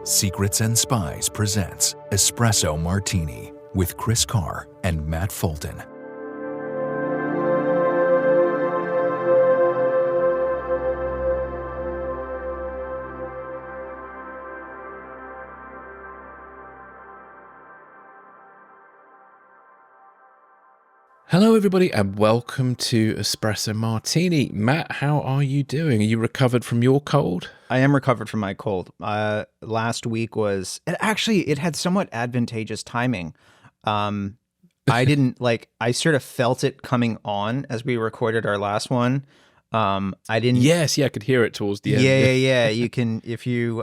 Secrets and Spies presents Espresso Martini with Chris Carr and Matt Fulton. Hello everybody and welcome to Espresso Martini. Matt, how are you doing? Are you recovered from your cold? I am recovered from my cold. Last week it had somewhat advantageous timing. I sort of felt it coming on as we recorded our last one. I didn't. Yes, I could hear it towards the end. Yeah. You can, if you,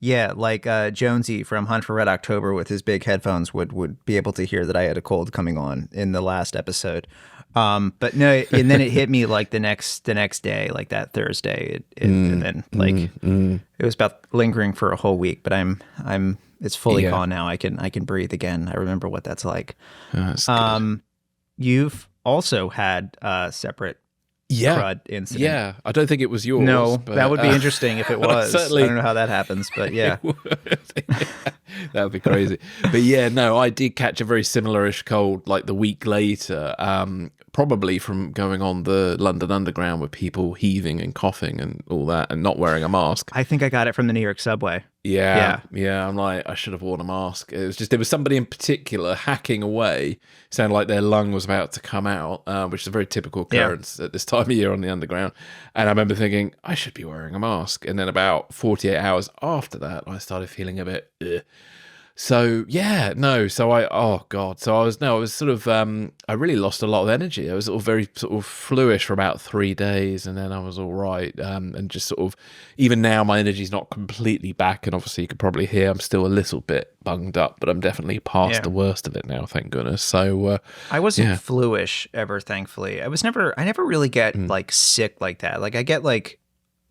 Jonesy from Hunt for Red October with his big headphones would be able to hear that I had a cold coming on in the last episode. But no, and then it hit me like the next day, like that Thursday, and then it was about lingering for a whole week. But it's fully gone now. I can breathe again. I remember what that's like. That's good. You've also had separate crud incident. Yeah, I don't think it was yours. No, but, that would be interesting if it was. Certainly, I don't know how that happens, but yeah. That would be crazy. But yeah, no, I did catch a very similar-ish cold like the week later, probably from going on the London Underground with people heaving and coughing and all that and not wearing a mask. I think I got it from the New York subway. Yeah. I'm like, I should have worn a mask. It was just, there was somebody in particular hacking away, sounded like their lung was about to come out, which is a very typical occurrence at this time of year on the Underground. And I remember thinking, I should be wearing a mask. And then about 48 hours after that, I started feeling a bit, ugh. So I was sort of, I really lost a lot of energy. I was very sort of fluish for about 3 days, and then I was all right. And just sort of, even now my energy's not completely back, and obviously you could probably hear I'm still a little bit bunged up, but I'm definitely past the worst of it now, thank goodness. So I wasn't fluish ever, thankfully. I never really get like sick like that. Like I get like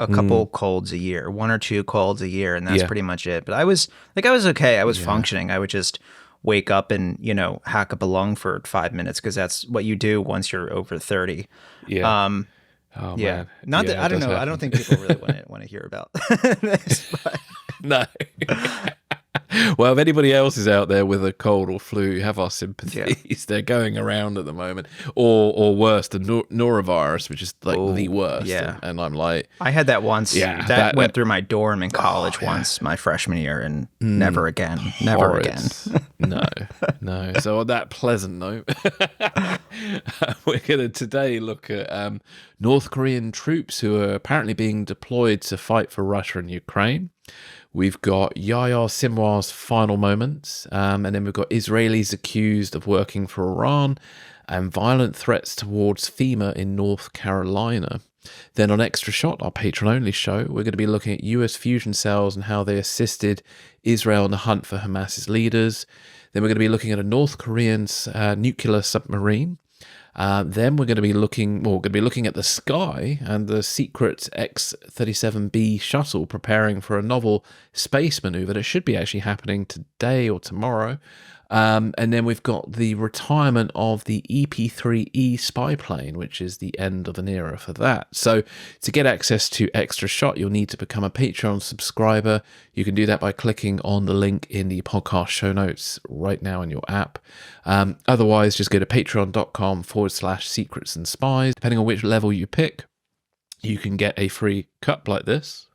a couple colds a year, 1 or 2 colds a year, and that's pretty much it. But I was okay. I was functioning. I would just wake up and, hack up a lung for 5 minutes because that's what you do once you're over 30. Yeah. Man. Not that I don't know. Happen. I don't think people really want to hear about this. But. No. Well, if anybody else is out there with a cold or flu, you have our sympathies. Yeah. They're going around at the moment. Or worse, the norovirus, which is like the worst. Yeah. And I'm like... I had that once. Yeah, that went through my dorm in college once, my freshman year, and never again. Never again. No. So on that pleasant note, we're going to today look at North Korean troops who are apparently being deployed to fight for Russia and Ukraine. We've got Yahya Sinwar's final moments, and then we've got Israelis accused of working for Iran, and violent threats towards FEMA in North Carolina. Then on Extra Shot, our patron-only show, we're going to be looking at US fusion cells and how they assisted Israel in the hunt for Hamas's leaders. Then we're going to be looking at a North Korean nuclear submarine. Then we're going to be looking at the sky and the secret X-37B shuttle preparing for a novel space maneuver that should be actually happening today or tomorrow. And then we've got the retirement of the EP-3E spy plane, which is the end of an era for that. So to get access to Extra Shot, you'll need to become a Patreon subscriber. You can do that by clicking on the link in the podcast show notes right now in your app. Otherwise, just go to patreon.com/secrets and spies. Depending on which level you pick, you can get a free cup like this.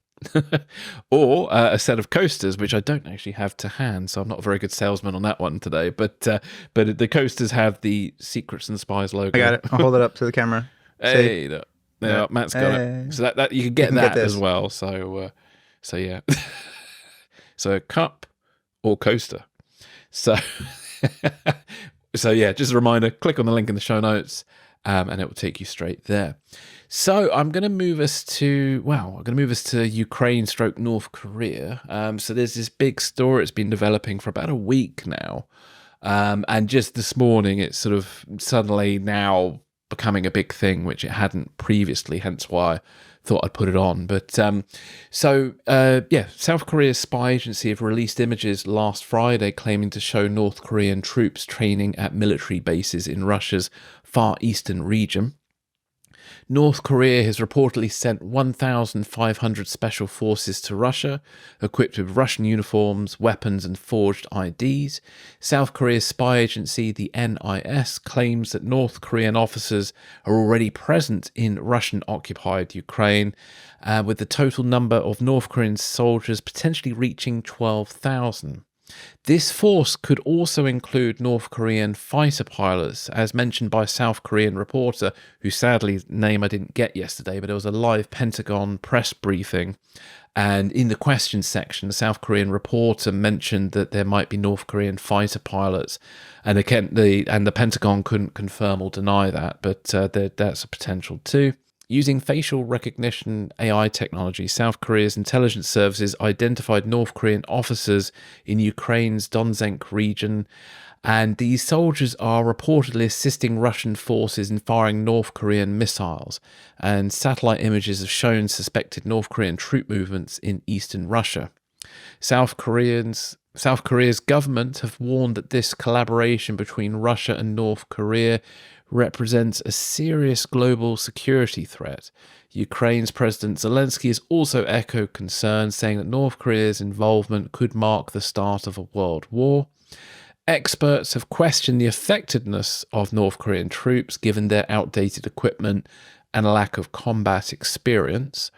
or a set of coasters, which I don't actually have to hand, so I'm not a very good salesman on that one today. But the coasters have the Secrets and Spies logo. I got it. I'll hold it up to the camera. Hey, look. Yeah, Matt's got it. So that you can get that as well. So yeah. So cup or coaster. So yeah. Just a reminder: click on the link in the show notes, and it will take you straight there. So I'm going to move us to Ukraine / North Korea. So there's this big story. It's been developing for about a week now. And just this morning, it's sort of suddenly now becoming a big thing, which it hadn't previously, hence why I thought I'd put it on. But South Korea's spy agency have released images last Friday claiming to show North Korean troops training at military bases in Russia's Far Eastern region. North Korea has reportedly sent 1,500 special forces to Russia, equipped with Russian uniforms, weapons, and forged IDs. South Korea's spy agency, the NIS, claims that North Korean officers are already present in Russian-occupied Ukraine, with the total number of North Korean soldiers potentially reaching 12,000. This force could also include North Korean fighter pilots, as mentioned by a South Korean reporter, whose sadly name I didn't get yesterday, but it was a live Pentagon press briefing. And in the questions section, the South Korean reporter mentioned that there might be North Korean fighter pilots, and again, the Pentagon couldn't confirm or deny that, but that's a potential too. Using facial recognition AI technology, South Korea's intelligence services identified North Korean officers in Ukraine's Donetsk region, and these soldiers are reportedly assisting Russian forces in firing North Korean missiles, and satellite images have shown suspected North Korean troop movements in eastern Russia. South Korea's government have warned that this collaboration between Russia and North Korea represents a serious global security threat. Ukraine's President Zelensky has also echoed concerns, saying that North Korea's involvement could mark the start of a world war. Experts have questioned the effectiveness of North Korean troops given their outdated equipment and a lack of combat experience.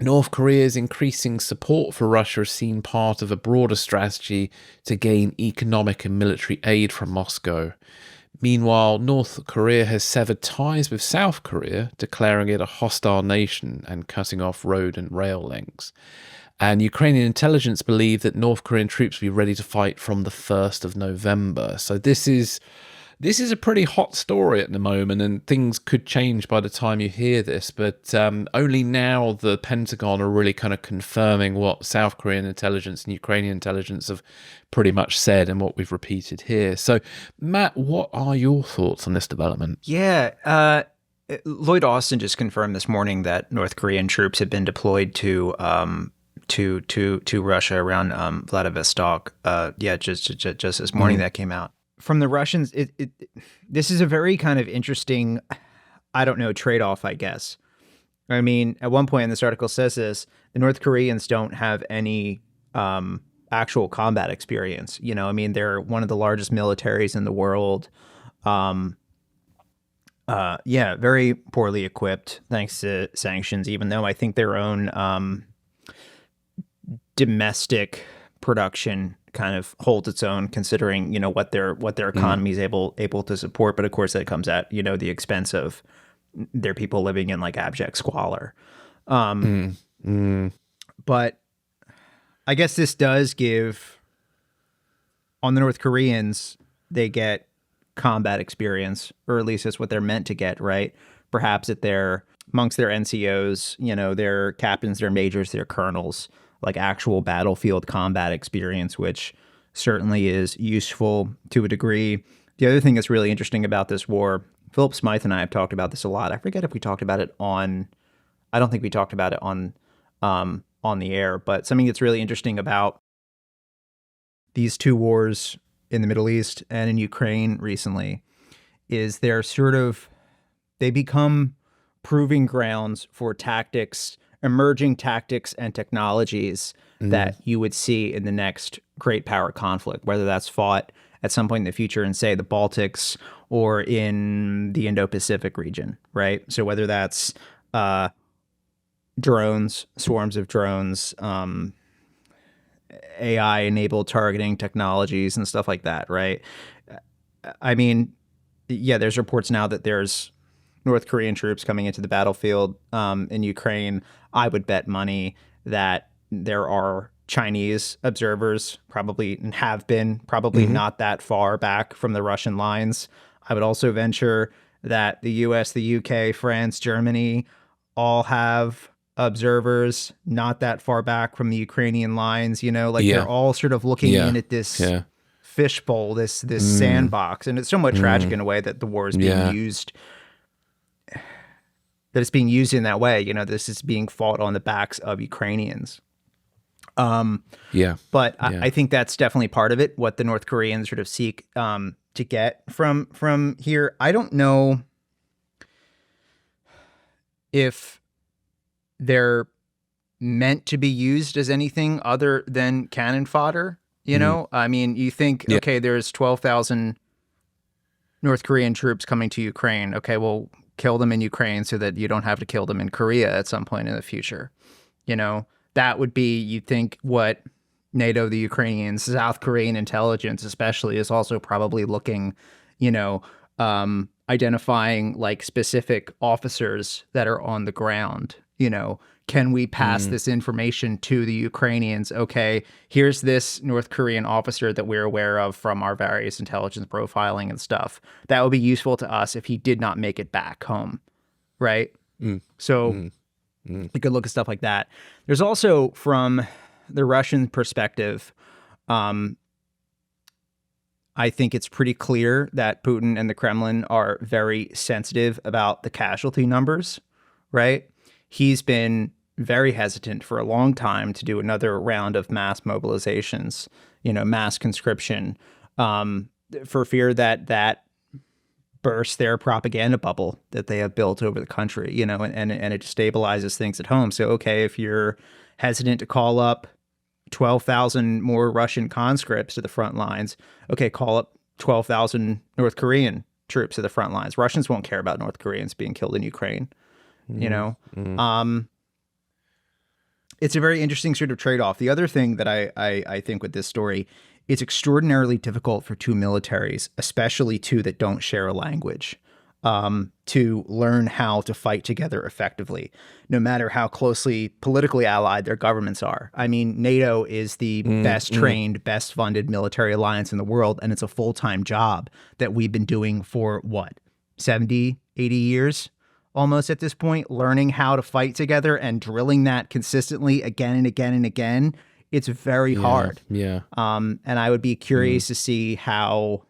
North Korea's increasing support for Russia is seen part of a broader strategy to gain economic and military aid from Moscow. Meanwhile, North Korea has severed ties with South Korea, declaring it a hostile nation and cutting off road and rail links. And Ukrainian intelligence believe that North Korean troops will be ready to fight from the 1st of November. So this is a pretty hot story at the moment, and things could change by the time you hear this. But only now the Pentagon are really kind of confirming what South Korean intelligence and Ukrainian intelligence have pretty much said and what we've repeated here. So, Matt, what are your thoughts on this development? Yeah, Lloyd Austin just confirmed this morning that North Korean troops have been deployed to Russia around Vladivostok. Just this morning that came out. From the Russians, this is a very kind of interesting, I don't know, trade-off, I guess. I mean, at one point in this article says this, the North Koreans don't have any actual combat experience. You know, I mean, they're one of the largest militaries in the world. Very poorly equipped thanks to sanctions, even though I think their own domestic production kind of holds its own, considering, you know, what their economy is able to support. But of course, that comes at, you know, the expense of their people living in like abject squalor. But I guess this does give, on the North Koreans, they get combat experience, or at least that's what they're meant to get, right? Perhaps at amongst their NCOs, you know, their captains, their majors, their colonels, like actual battlefield combat experience, which certainly is useful to a degree. The other thing that's really interesting about this war, Philip Smythe and I have talked about this a lot. I forget if we talked about it I don't think we talked about it on the air, but something that's really interesting about these two wars in the Middle East and in Ukraine recently is they become proving grounds for emerging tactics and technologies that you would see in the next great power conflict, whether that's fought at some point in the future in, say, the Baltics or in the Indo-Pacific region, right? So whether that's drones, swarms of drones, AI-enabled targeting technologies and stuff like that, right? I mean, yeah, there's reports now that there's North Korean troops coming into the battlefield in Ukraine. I would bet money that there are Chinese observers, probably not that far back from the Russian lines. I would also venture that the US, the UK, France, Germany all have observers not that far back from the Ukrainian lines. You know, like they're all sort of looking in at this fishbowl, this sandbox. And it's somewhat tragic in a way that the war is being used, that it's being used in that way. You know, this is being fought on the backs of Ukrainians. But I think that's definitely part of it, what the North Koreans sort of seek to get from here. I don't know. if they're meant to be used as anything other than cannon fodder. You know, I mean, you think, okay, there's 12,000 North Korean troops coming to Ukraine. Okay, well, kill them in Ukraine so that you don't have to kill them in Korea at some point in the future. You know, that would be, you'd think, what NATO, the Ukrainians, South Korean intelligence especially is also probably looking, you know, identifying like specific officers that are on the ground. You know, can we pass this information to the Ukrainians? Okay, here's this North Korean officer that we're aware of from our various intelligence profiling and stuff. That would be useful to us if he did not make it back home, right? So you could look at stuff like that. There's also, from the Russian perspective, I think it's pretty clear that Putin and the Kremlin are very sensitive about the casualty numbers, right? He's been very hesitant for a long time to do another round of mass mobilizations, you know, mass conscription, for fear that that bursts their propaganda bubble that they have built over the country, you know, and it destabilizes things at home. So, okay, if you're hesitant to call up 12,000 more Russian conscripts to the front lines, okay, call up 12,000 North Korean troops to the front lines. Russians won't care about North Koreans being killed in Ukraine. You know, it's a very interesting sort of trade-off. The other thing that I think with this story, it's extraordinarily difficult for two militaries, especially two that don't share a language, to learn how to fight together effectively, no matter how closely politically allied their governments are. I mean, NATO is the best trained, best funded military alliance in the world, and it's a full-time job that we've been doing for, what, 70, 80 years? Almost at this point, learning how to fight together and drilling that consistently again and again and again. It's very hard. And I would be curious to see how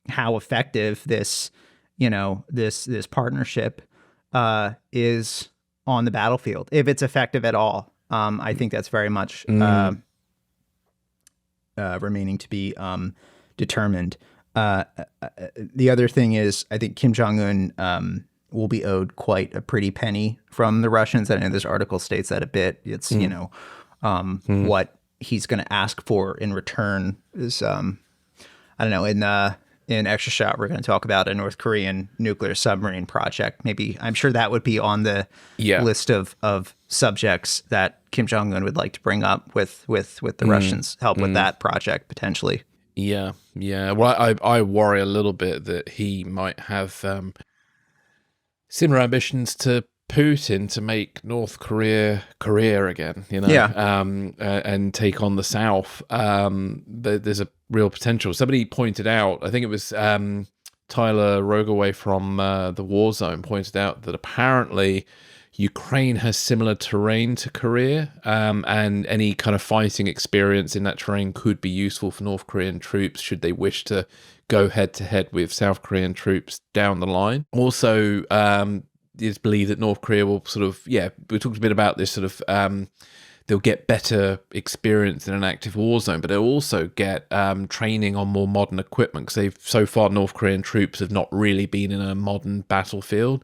effective this, you know, this partnership is on the battlefield, if it's effective at all. I think that's very much remaining to be determined. The other thing is, I think Kim Jong-un will be owed quite a pretty penny from the Russians. And this article states that a bit. It's, you know, what he's going to ask for in return is, I don't know, in Extra Shot, we're going to talk about a North Korean nuclear submarine project. Maybe, I'm sure that would be on the list of subjects that Kim Jong-un would like to bring up with the Russians, help with that project potentially. Yeah. Well, I worry a little bit that he might have similar ambitions to Putin to make North Korea again, you know, and take on the South. There's a real potential. Somebody pointed out, I think it was Tyler Rogaway from the War Zone pointed out that apparently Ukraine has similar terrain to Korea, and any kind of fighting experience in that terrain could be useful for North Korean troops should they wish to go head-to-head with South Korean troops down the line. Also, it's believed that North Korea will sort of, we talked a bit about this sort of, they'll get better experience in an active war zone, but they'll also get training on more modern equipment, because so far North Korean troops have not really been in a modern battlefield.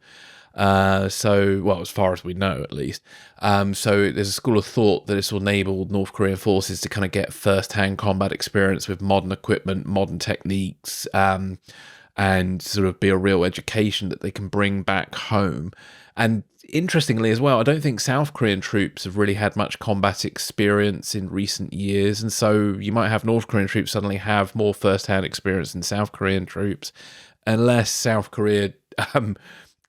Well, as far as we know, at least. So there's a school of thought that this will enable North Korean forces to kind of get first-hand combat experience with modern equipment, modern techniques, and sort of be a real education that they can bring back home. And interestingly as well, I don't think South Korean troops have really had much combat experience in recent years, and so you might have North Korean troops suddenly have more first-hand experience than South Korean troops, unless South Korea,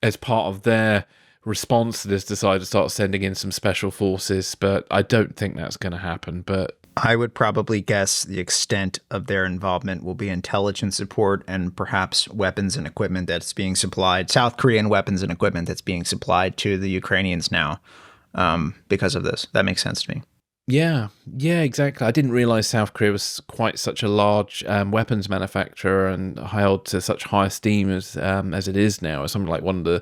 as part of their response to this, decide to start sending in some special forces. But I don't think that's going to happen. But I would probably guess the extent of their involvement will be intelligence support and perhaps weapons and equipment that's being supplied, South Korean weapons and equipment that's being supplied to the Ukrainians now because of this. That makes sense to me. Yeah, exactly. I didn't realize South Korea was quite such a large weapons manufacturer and held to such high esteem as it is now. It's something like one of the,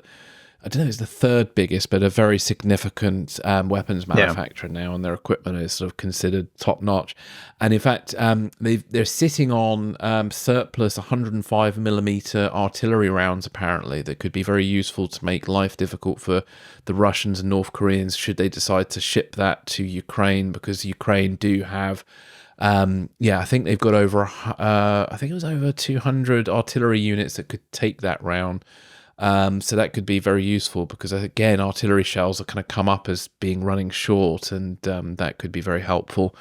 I don't know, it's the third biggest, but a very significant weapons manufacturer now, and their equipment is sort of considered top notch. And in fact, they're sitting on surplus 105 millimeter artillery rounds, apparently, that could be very useful to make life difficult for the Russians and North Koreans should they decide to ship that to Ukraine, because Ukraine do have. I think they've got over, I think it was over 200 artillery units that could take that round. So that could be very useful because, again, artillery shells are kind of come up as being running short, and that could be very helpful.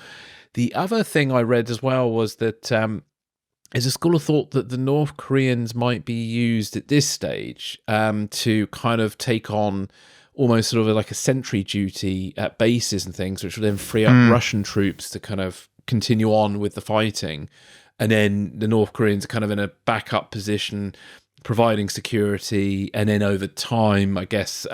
The other thing I read as well was that there's a school of thought that the North Koreans might be used at this stage to kind of take on almost sort of like a sentry duty at bases and things, which will then free up Russian troops to kind of continue on with the fighting. And then the North Koreans are kind of in a backup position, providing security, and then over time, I guess,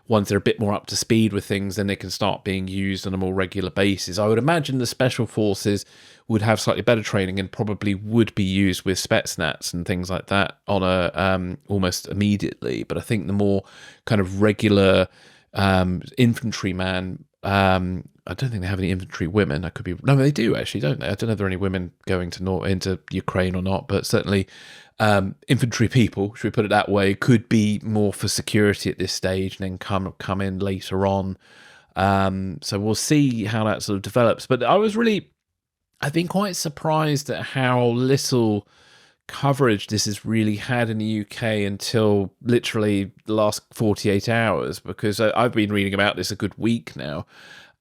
once they're a bit more up to speed with things, then they can start being used on a more regular basis. I would imagine the special forces would have slightly better training and probably would be used with Spetsnaz and things like that on a almost immediately. But I think the more kind of regular infantryman, I don't think they have any infantry women. I could be no, they do actually, don't they? I don't know if there are any women going to into Ukraine or not, but certainly infantry people, should we put it that way, could be more for security at this stage and then come in later on. So we'll see how that sort of develops. But I've been quite surprised at how little coverage this has really had in the UK until literally the last 48 hours, because I've been reading about this a good week now.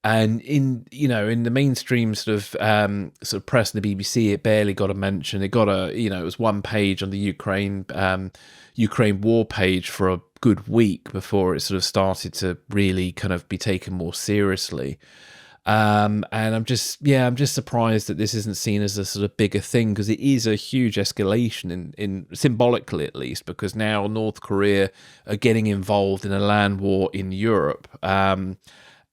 And in the mainstream sort of press and the BBC, it barely got a mention. It got it was one page on the Ukraine war page for a good week before it sort of started to really kind of be taken more seriously. And I'm just surprised that this isn't seen as a sort of bigger thing, because it is a huge escalation in symbolically at least, because now North Korea are getting involved in a land war in Europe.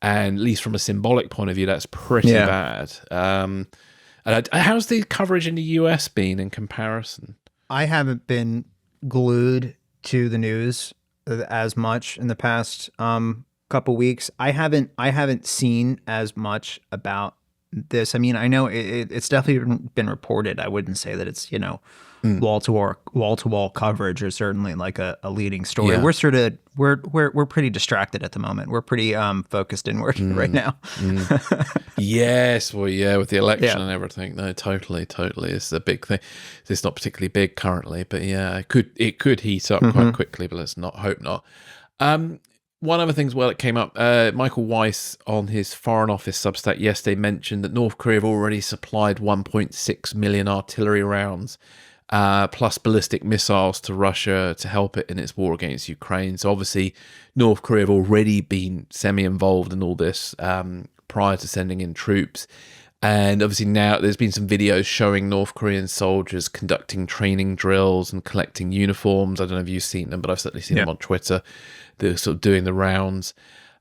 And at least from a symbolic point of view, that's pretty bad. And how's the coverage in the US been in comparison? I haven't been glued to the news as much in the past couple weeks. I haven't seen as much about this. I mean, I know it's definitely been reported. I wouldn't say that it's wall to wall coverage, or certainly like a leading story. Yeah. We're pretty distracted at the moment. We're pretty focused inward right now. Yes, well, yeah, with the election and everything. No, totally, it's a big thing. It's not particularly big currently, but yeah, it could heat up quite quickly. But let's hope not. One other thing as well that came up, Michael Weiss on his Foreign Office Substack yesterday mentioned that North Korea have already supplied 1.6 million artillery rounds plus ballistic missiles to Russia to help it in its war against Ukraine. So obviously North Korea have already been semi-involved in all this prior to sending in troops. And obviously now there's been some videos showing North Korean soldiers conducting training drills and collecting uniforms. I don't know if you've seen them, but I've certainly seen them on Twitter. They're sort of doing the rounds.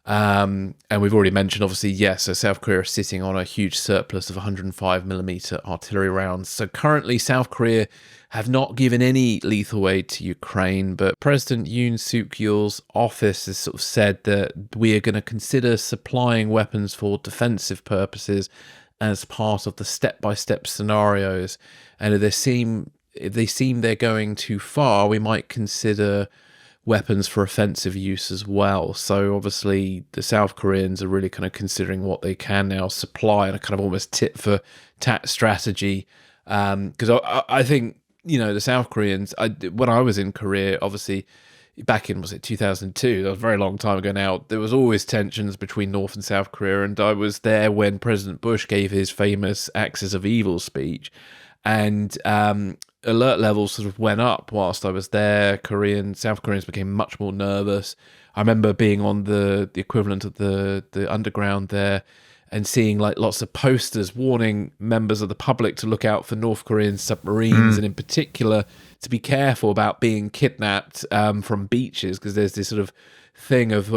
And we've already mentioned, obviously, so South Korea is sitting on a huge surplus of 105 millimeter artillery rounds. So currently South Korea have not given any lethal aid to Ukraine, but President Yoon Suk Yeol's office has sort of said that we are going to consider supplying weapons for defensive purposes as part of the step-by-step scenarios. And if they seem they're going too far, we might consider weapons for offensive use as well. So obviously the South Koreans are really kind of considering what they can now supply in a kind of almost tit for tat strategy. Because I think, the South Koreans, when I was in Korea, obviously back in, was it 2002? That was a very long time ago now. There was always tensions between North and South Korea, and I was there when President Bush gave his famous Axis of Evil speech, and alert levels sort of went up whilst I was there. South Koreans became much more nervous. I remember being on the equivalent of the underground there and seeing like lots of posters warning members of the public to look out for North Korean submarines, and in particular to be careful about being kidnapped from beaches, because there's this sort of thing of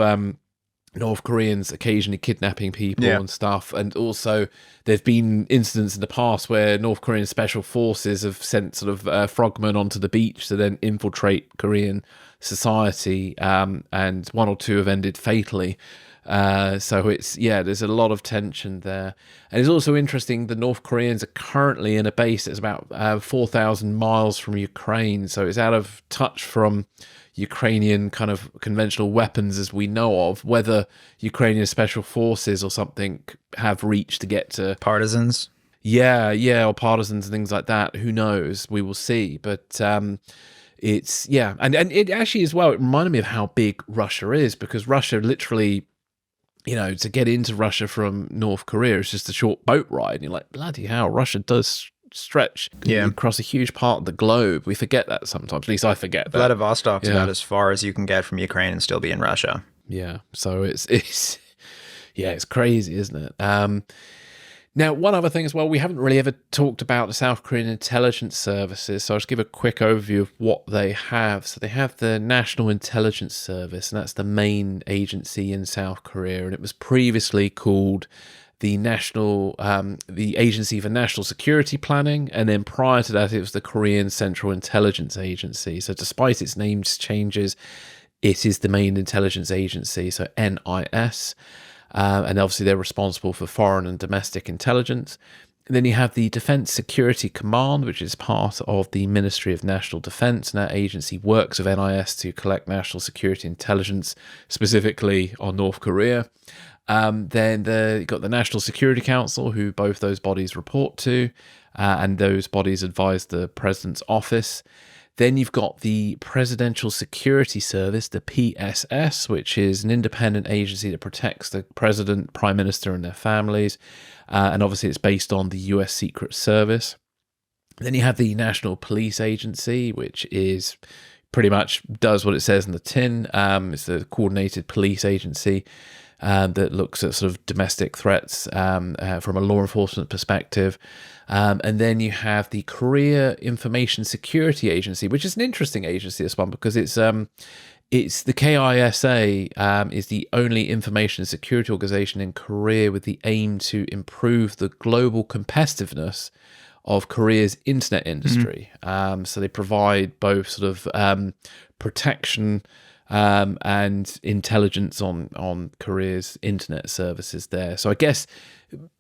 North Koreans occasionally kidnapping people Yeah. and stuff. And also there've been incidents in the past where North Korean special forces have sent sort of frogmen onto the beach to then infiltrate Korean society, and one or two have ended fatally. So there's a lot of tension there. And it's also interesting, the North Koreans are currently in a base that's about 4,000 miles from Ukraine. So it's out of touch from Ukrainian kind of conventional weapons as we know of. Whether Ukrainian special forces or something have reached to get to Partisans. or partisans and things like that, who knows? We will see. But it's and it actually as well, it reminded me of how big Russia is, because Russia literally, to get into Russia from North Korea is just a short boat ride. And you're like, bloody hell, Russia does stretch across a huge part of the globe. We forget that sometimes. At least I forget that. Vladivostok's about as far as you can get from Ukraine and still be in Russia. Yeah. So it's crazy, isn't it? Now, one other thing as well, we haven't really ever talked about the South Korean intelligence services, so I'll just give a quick overview of what they have. So they have the National Intelligence Service, and that's the main agency in South Korea, and it was previously called the Agency for National Security Planning, and then prior to that, it was the Korean Central Intelligence Agency. So despite its name changes, it is the main intelligence agency, so NIS. And obviously they're responsible for foreign and domestic intelligence. And then you have the Defense Security Command, which is part of the Ministry of National Defense, and that agency works with NIS to collect national security intelligence, specifically on North Korea. Then you've got the National Security Council, who both those bodies report to, and those bodies advise the President's office. Then you've got the Presidential Security Service, the PSS, which is an independent agency that protects the president, prime minister, and their families. And obviously it's based on the US Secret Service. Then you have the National Police Agency, which is pretty much does what it says in the tin. It's the coordinated police agency that looks at sort of domestic threats from a law enforcement perspective. And then you have the Korea Information Security Agency, which is an interesting agency, this one, because it's the KISA is the only information security organization in Korea with the aim to improve the global competitiveness of Korea's internet industry. So they provide both sort of protection and intelligence on Korea's internet services there. So I guess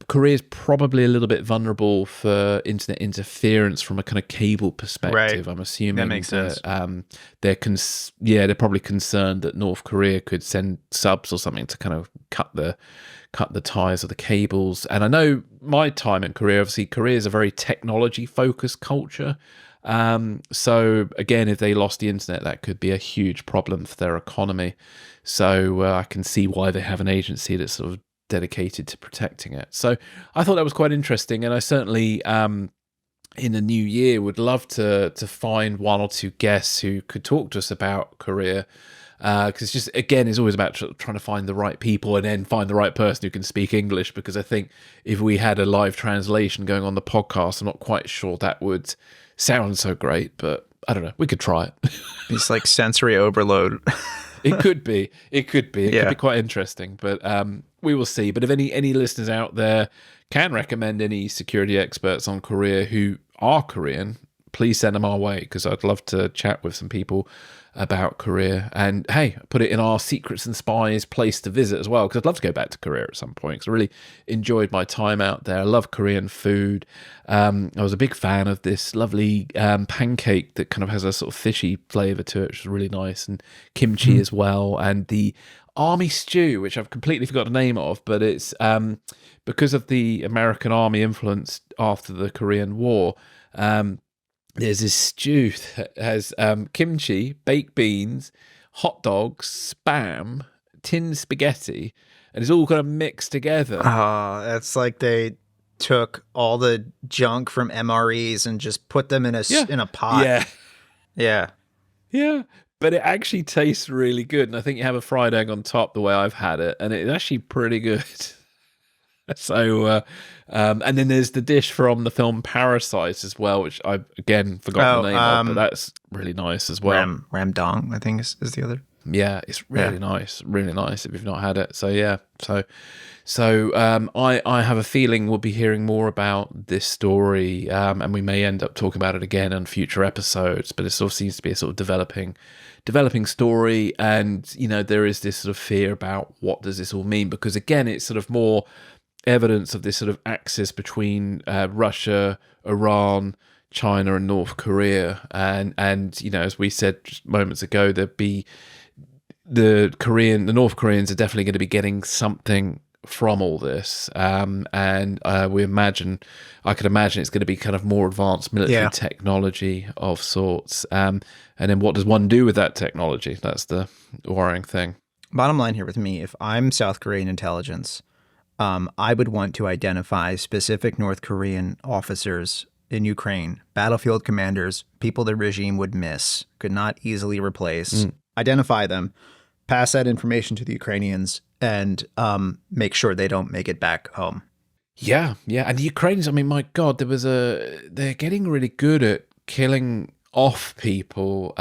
Korea is probably a little bit vulnerable for internet interference from a kind of cable perspective. Right. I'm assuming that makes sense. They're probably concerned that North Korea could send subs or something to kind of cut the ties of the cables. And I know my time in Korea, obviously Korea is a very technology focused culture. So again, if they lost the internet, that could be a huge problem for their economy. So I can see why they have an agency that's sort of dedicated to protecting it. So I thought that was quite interesting, and I certainly in the new year would love to find one or two guests who could talk to us about Korea, because just again it's always about trying to find the right people and then find the right person who can speak English, because I think if we had a live translation going on the podcast, I'm not quite sure that would sound so great, but I don't know, we could try it. It's like sensory overload. It could be. It could be quite interesting, but we will see. But if any listeners out there can recommend any security experts on Korea who are Korean, please send them our way, because I'd love to chat with some people about Korea. And hey, put it in our Secrets and Spies place to visit as well, because I'd love to go back to Korea at some point, because I really enjoyed my time out there. I love Korean food. I was a big fan of this lovely pancake that kind of has a sort of fishy flavour to it, which is really nice, and kimchi as well, and the army stew, which I've completely forgotten the name of, but it's because of the American army influence after the Korean War. There's this stew that has kimchi, baked beans, hot dogs, spam, tin spaghetti, and it's all kind of mixed together. That's like they took all the junk from MREs and just put them in a pot. Yeah. But it actually tastes really good, and I think you have a fried egg on top the way I've had it, and it's actually pretty good. So, and then there's the dish from the film Parasite as well, which I again forgot the name of, but that's really nice as well. Ramdong, I think is the other. Yeah, it's really nice if you've not had it. So yeah, I have a feeling we'll be hearing more about this story, and we may end up talking about it again on future episodes. But it sort of seems to be a sort of developing story, and there is this sort of fear about what does this all mean, because again, it's sort of more evidence of this sort of axis between Russia, Iran, China, and North Korea, and as we said just moments ago, there'd be the North Koreans are definitely going to be getting something from all this, and I could imagine it's going to be kind of more advanced military technology of sorts, and then what does one do with that technology? That's the worrying thing. Bottom line here with me, if I'm South Korean intelligence, I would want to identify specific North Korean officers in Ukraine, battlefield commanders, people the regime would miss, could not easily replace, identify them, pass that information to the Ukrainians, and make sure they don't make it back home. Yeah. And the Ukrainians, I mean, my God, they're getting really good at killing off people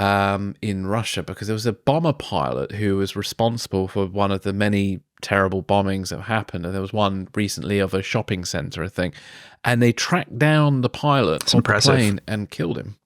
in Russia, because there was a bomber pilot who was responsible for one of the many terrible bombings that happened, and there was one recently of a shopping center, I think, and they tracked down the pilot on the plane and killed him.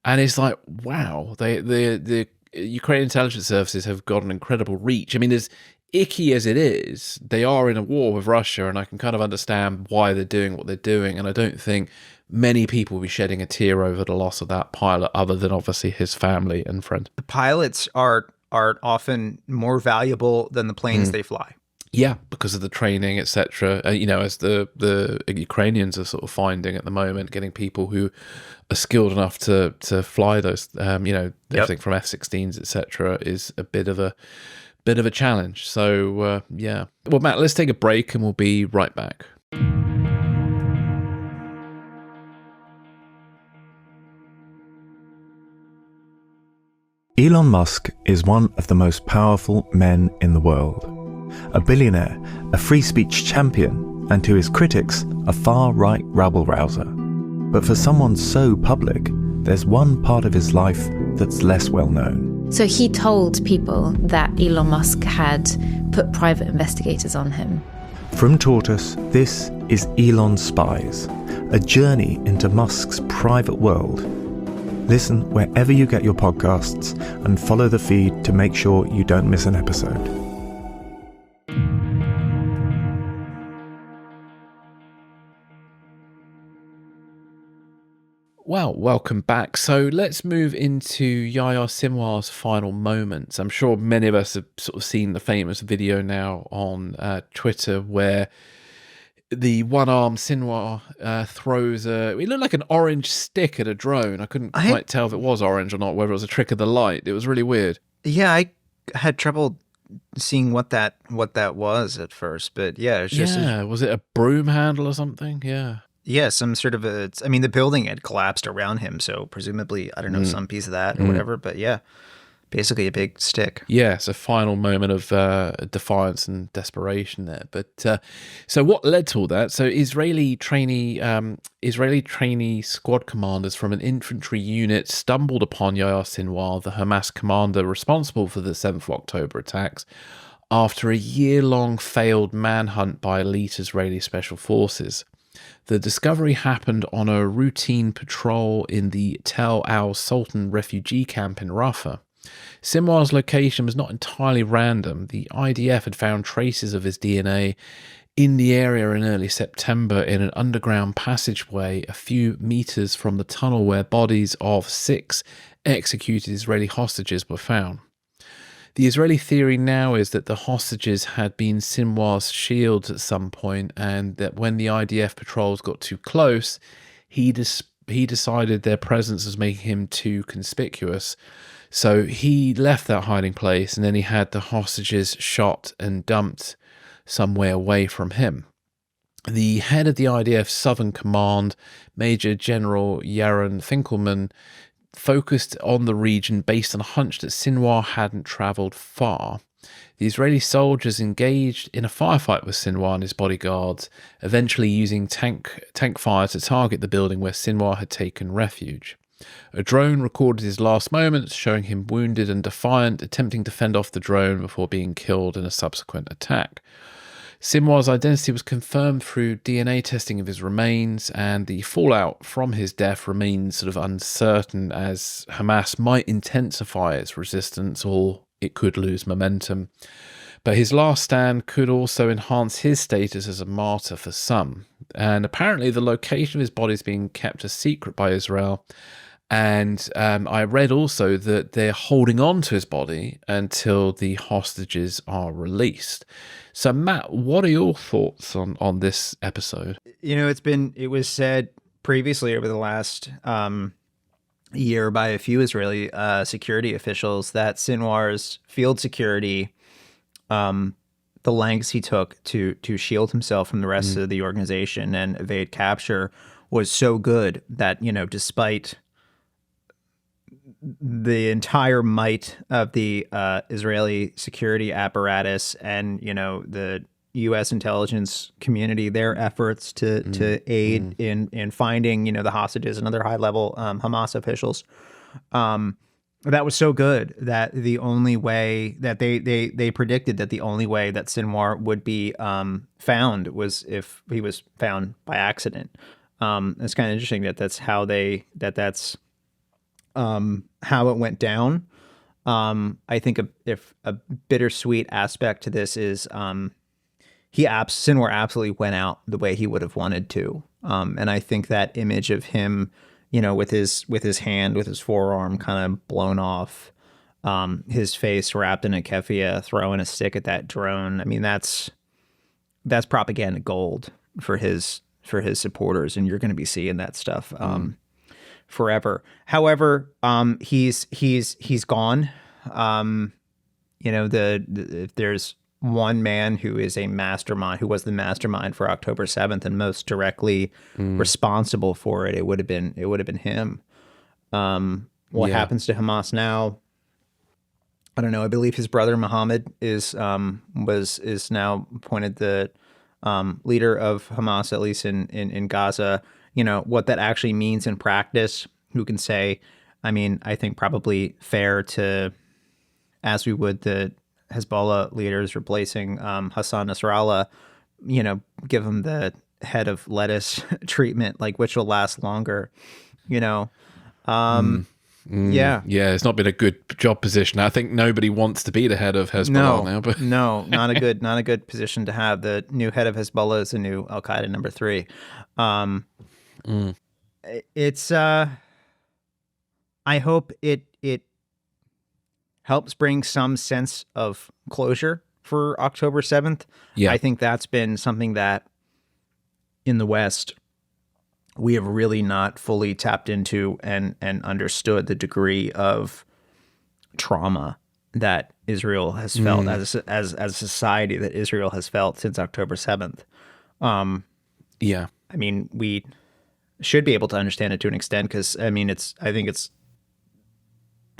And it's like, wow, the Ukrainian intelligence services have got an incredible reach. I mean, as icky as it is, they are in a war with Russia, and I can kind of understand why they're doing what they're doing, and I don't think many people will be shedding a tear over the loss of that pilot, other than obviously his family and friends. The pilots are often more valuable than the planes they fly. Yeah, because of the training, etc. As the Ukrainians are sort of finding at the moment, getting people who are skilled enough to fly those, everything from F-16s, etc., is a bit of a challenge. So yeah. Well, Matt, let's take a break, and we'll be right back. Elon Musk is one of the most powerful men in the world. A billionaire, a free speech champion, and to his critics, a far-right rabble-rouser. But for someone so public, there's one part of his life that's less well known. So he told people that Elon Musk had put private investigators on him. From Tortoise, this is Elon's Spies, a journey into Musk's private world. Listen wherever you get your podcasts, and follow the feed to make sure you don't miss an episode. Well, welcome back. So let's move into Yahya Sinwar's final moments. I'm sure many of us have sort of seen the famous video now on Twitter where the one-armed Sinwar throws it looked like an orange stick at a drone. I couldn't quite tell if it was orange or not, whether it was a trick of the light. It was really weird. Yeah, I had trouble seeing what that was at first, but yeah, it's just was it a broom handle or something? Yeah, some sort of the building had collapsed around him, so presumably, I don't know, some piece of that or whatever, but yeah, basically a big stick. Yeah, it's a final moment of defiance and desperation there. But so what led to all that? So Israeli trainee squad commanders from an infantry unit stumbled upon Yahya Sinwar, the Hamas commander responsible for the 7th of October attacks, after a year-long failed manhunt by elite Israeli special forces. The discovery happened on a routine patrol in the Tel Al Sultan refugee camp in Rafah. Sinwar's location was not entirely random. The IDF had found traces of his DNA in the area in early September in an underground passageway a few meters from the tunnel where bodies of 6 executed Israeli hostages were found. The Israeli theory now is that the hostages had been Sinwar's shields at some point, and that when the IDF patrols got too close, he decided their presence was making him too conspicuous. So he left that hiding place, and then he had the hostages shot and dumped somewhere away from him. The head of the IDF Southern Command, Major General Yaron Finkelman, focused on the region based on a hunch that Sinwar hadn't travelled far. The Israeli soldiers engaged in a firefight with Sinwar and his bodyguards, eventually using tank fire to target the building where Sinwar had taken refuge. A drone recorded his last moments, showing him wounded and defiant, attempting to fend off the drone before being killed in a subsequent attack. Sinwar's identity was confirmed through DNA testing of his remains, and the fallout from his death remains sort of uncertain, as Hamas might intensify its resistance or it could lose momentum. But his last stand could also enhance his status as a martyr for some. And apparently the location of his body is being kept a secret by Israel. And I read also that they're holding on to his body until the hostages are released. So, Matt, what are your thoughts on this episode? You know, it was said previously over the last year by a few Israeli security officials that Sinwar's field security, the lengths he took to shield himself from the rest of the organization and evade capture was so good that, you know, despite the entire might of the Israeli security apparatus and, you know, the U.S. intelligence community, their efforts to aid in finding, you know, the hostages and other high-level Hamas officials, that was so good that the only way that they predicted that the only way that Sinwar would be found was if he was found by accident. It's kind of interesting that's how that's how it went down. I think if a bittersweet aspect to this is Sinwar absolutely went out the way he would have wanted to, and I think that image of him, you know, with his hand, with his forearm kind of blown off, his face wrapped in a keffiyeh, throwing a stick at that drone. I mean, that's propaganda gold for his supporters, and you're going to be seeing that stuff forever. However, he's gone. You know, if there's one man who is a mastermind, who was the mastermind for October 7th and most directly responsible for it, it would have been him. What happens to Hamas now? I don't know. I believe his brother Muhammad is now appointed the leader of Hamas, at least in Gaza. You know, what that actually means in practice, who can say? I mean, I think probably fair to, as we would the Hezbollah leaders replacing Hassan Nasrallah, you know, give him the head of lettuce treatment, like, which will last longer, you know. Yeah, it's not been a good job position. I think nobody wants to be the head of Hezbollah now. But no, not a good position to have. The new head of Hezbollah is the new Al Qaeda number 3. It's I hope it helps bring some sense of closure for October 7th. Yeah. I think that's been something that in the West we have really not fully tapped into and understood the degree of trauma that Israel has felt as a society, that Israel has felt since October 7th. I mean, we should be able to understand it to an extent, because I mean, I think it's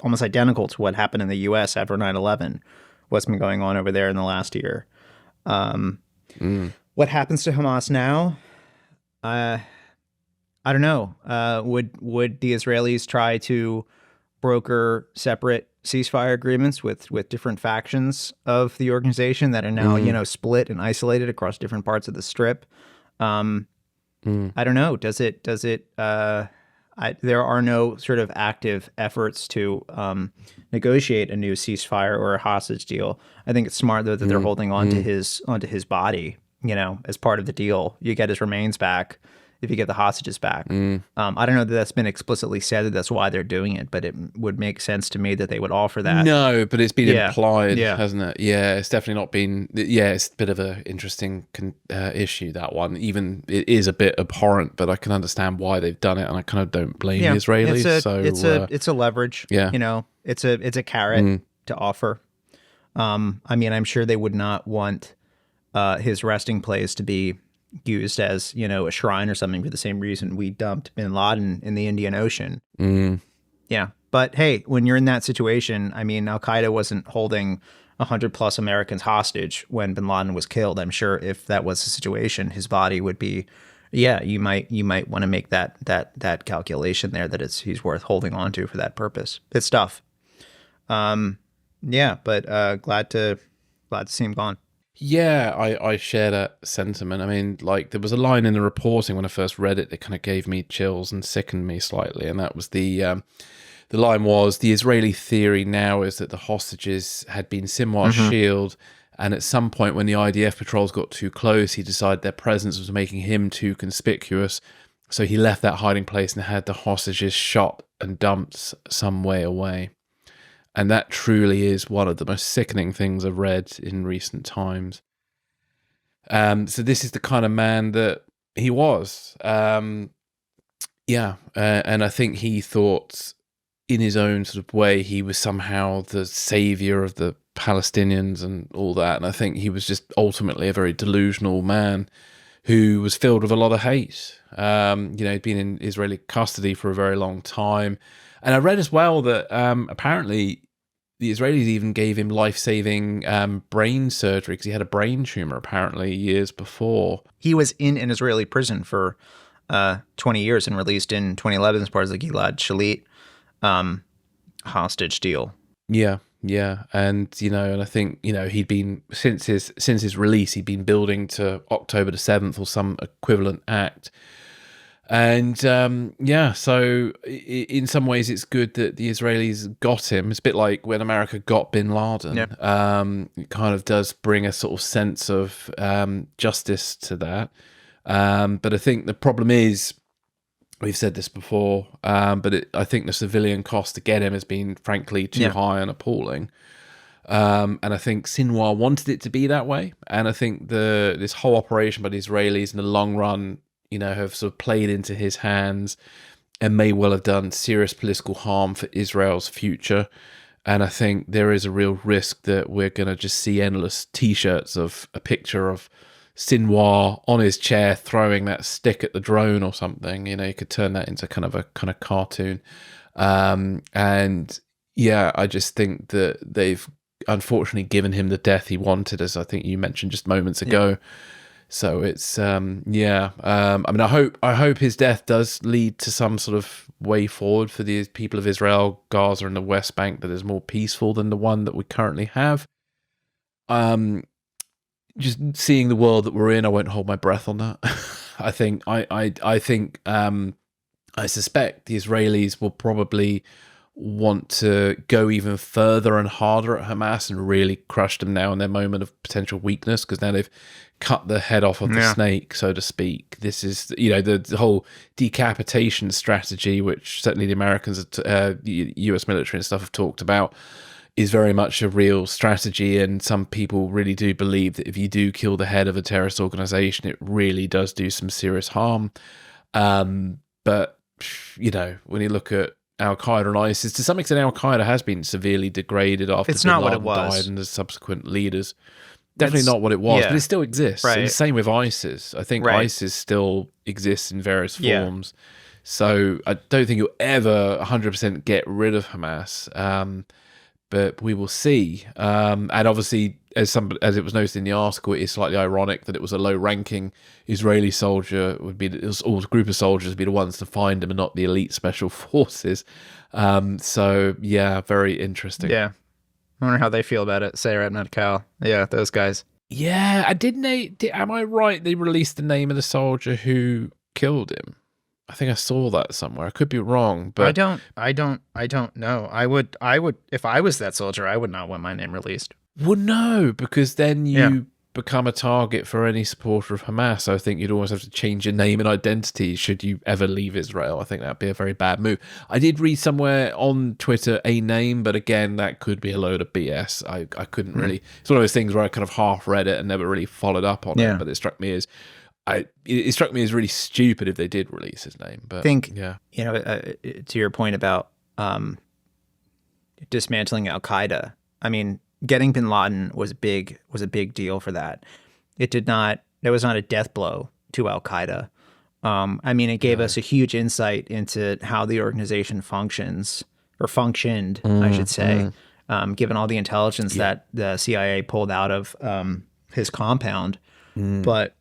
almost identical to what happened in the U.S. after 9/11, what's been going on over there in the last year. What happens to Hamas now? I don't know. Would the Israelis try to broker separate ceasefire agreements with different factions of the organization that are now, you know, split and isolated across different parts of the Strip? I don't know. Does it? There are no sort of active efforts to negotiate a new ceasefire or a hostage deal. I think it's smart though that they're holding on to his body, you know, as part of the deal. You get his remains back if you get the hostages back. I don't know that that's been explicitly said that that's why they're doing it, but it would make sense to me that they would offer that. No, but it's been implied, hasn't it? Yeah, it's definitely not been. Yeah, it's a bit of an interesting issue, that one. Even it is a bit abhorrent, but I can understand why they've done it, and I kind of don't blame the Israelis. It's a leverage. Yeah, you know, it's a carrot to offer. I mean, I'm sure they would not want his resting place to be used as, you know, a shrine or something for the same reason we dumped bin Laden in the Indian Ocean. Yeah. But hey, when you're in that situation, I mean, Al Qaeda wasn't holding 100+ Americans hostage when bin Laden was killed. I'm sure if that was the situation, his body would be, yeah, you might want to make that calculation there that he's worth holding on to for that purpose. It's tough. Yeah, but glad to see him gone. Yeah, I share that sentiment. I mean, like, there was a line in the reporting when I first read it that kind of gave me chills and sickened me slightly, and that was the line was, the Israeli theory now is that the hostages had been Sinwar's shield, and at some point when the IDF patrols got too close, he decided their presence was making him too conspicuous, so he left that hiding place and had the hostages shot and dumped some way away. And that truly is one of the most sickening things I've read in recent times. So this is the kind of man that he was. And I think he thought in his own sort of way he was somehow the savior of the Palestinians and all that. And I think he was just ultimately a very delusional man who was filled with a lot of hate. He'd been in Israeli custody for a very long time. And I read as well that apparently the Israelis even gave him life-saving brain surgery because he had a brain tumor apparently years before. He was in an Israeli prison for 20 years and released in 2011 as part of the Gilad Shalit hostage deal. Yeah. And, and I think, he'd been, since his release, he'd been building to October the 7th or some equivalent act. And so in some ways it's good that the Israelis got him. It's a bit like when America got bin Laden. Yep. It kind of does bring a sort of sense of justice to that. But I think the problem is, we've said this before, but I think the civilian cost to get him has been frankly too high and appalling. And I think Sinwar wanted it to be that way. And I think this whole operation by the Israelis in the long run, have sort of played into his hands and may well have done serious political harm for Israel's future. And I think there is a real risk that we're going to just see endless T-shirts of a picture of Sinwar on his chair throwing that stick at the drone or something. You could turn that into kind of cartoon. I just think that they've unfortunately given him the death he wanted, as I think you mentioned just moments ago. Yeah. So it's I hope his death does lead to some sort of way forward for the people of Israel, Gaza, and the West Bank that is more peaceful than the one that we currently have. Just seeing the world that we're in, I won't hold my breath on that. I suspect the Israelis will probably want to go even further and harder at Hamas and really crush them now in their moment of potential weakness, because now they've cut the head off of the snake, so to speak. This is, the whole decapitation strategy, which certainly the Americans, US military and stuff have talked about, is very much a real strategy. And some people really do believe that if you do kill the head of a terrorist organization, it really does do some serious harm. But, when you look at Al-Qaeda and ISIS, to some extent Al-Qaeda has been severely degraded after it's not Bin Laden what it was. died and the subsequent leaders. Definitely not what it was, but it still exists. Right. And the same with ISIS. I think ISIS still exists in various forms. So I don't think you'll ever 100% get rid of Hamas, but we will see. And obviously, as it was noted in the article, it is slightly ironic that it was a low-ranking Israeli soldier or a group of soldiers would be the ones to find him and not the elite special forces. So yeah, very interesting. Yeah. I wonder how they feel about it. Sayeret Matkal. Yeah, those guys. Yeah, am I right? They released the name of the soldier who killed him. I think I saw that somewhere. I could be wrong, but I don't know. I would, if I was that soldier, I would not want my name released. Well, no, because then you become a target for any supporter of Hamas. I think you'd almost have to change your name and identity should you ever leave Israel. I think that'd be a very bad move. I did read somewhere on Twitter a name, but again, that could be a load of BS. I couldn't really. It's one of those things where I kind of half read it and never really followed up on it. But it struck me as really stupid if they did release his name. But I think to your point about dismantling Al-Qaeda. I mean, getting bin Laden was a big deal for that. There was not a death blow to Al-Qaeda. I mean, it gave us a huge insight into how the organization functioned, I should say, given all the intelligence that the CIA pulled out of his compound. But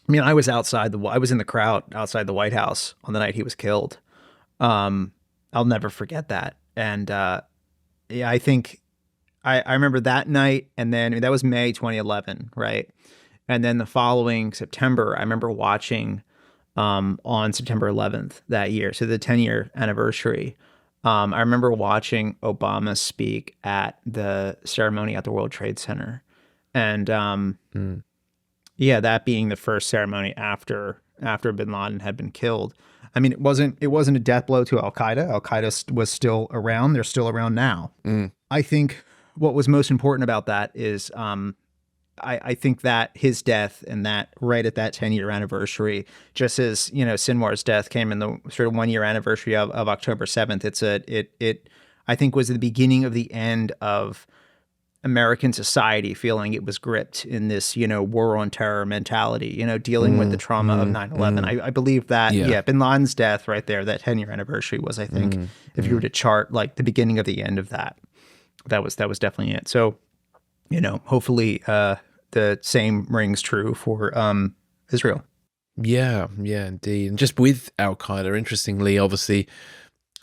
I mean, I was I was in the crowd outside the White House on the night he was killed. I'll never forget that. And yeah, I think I remember that night, and then I mean, that was May 2011, right? And then the following September, I remember watching on September 11th that year, so the 10-year anniversary. I remember watching Obama speak at the ceremony at the World Trade Center, and yeah, that being the first ceremony after Bin Laden had been killed. I mean, it wasn't a death blow to Al Qaeda. Al Qaeda was still around. They're still around now. I think what was most important about that is I think that his death and that right at that 10-year anniversary, just as, you know, Sinwar's death came in the sort of 1-year anniversary of October 7th, it I think was the beginning of the end of American society feeling it was gripped in this, you know, war on terror mentality, you know, dealing with the trauma of 9/11. I believe that, Bin Laden's death right there, that 10-year anniversary was, I think, if you were to chart like the beginning of the end of that, that was definitely it. So, you know, hopefully the same rings true for Israel. Yeah, indeed. And just with Al Qaeda, interestingly, obviously,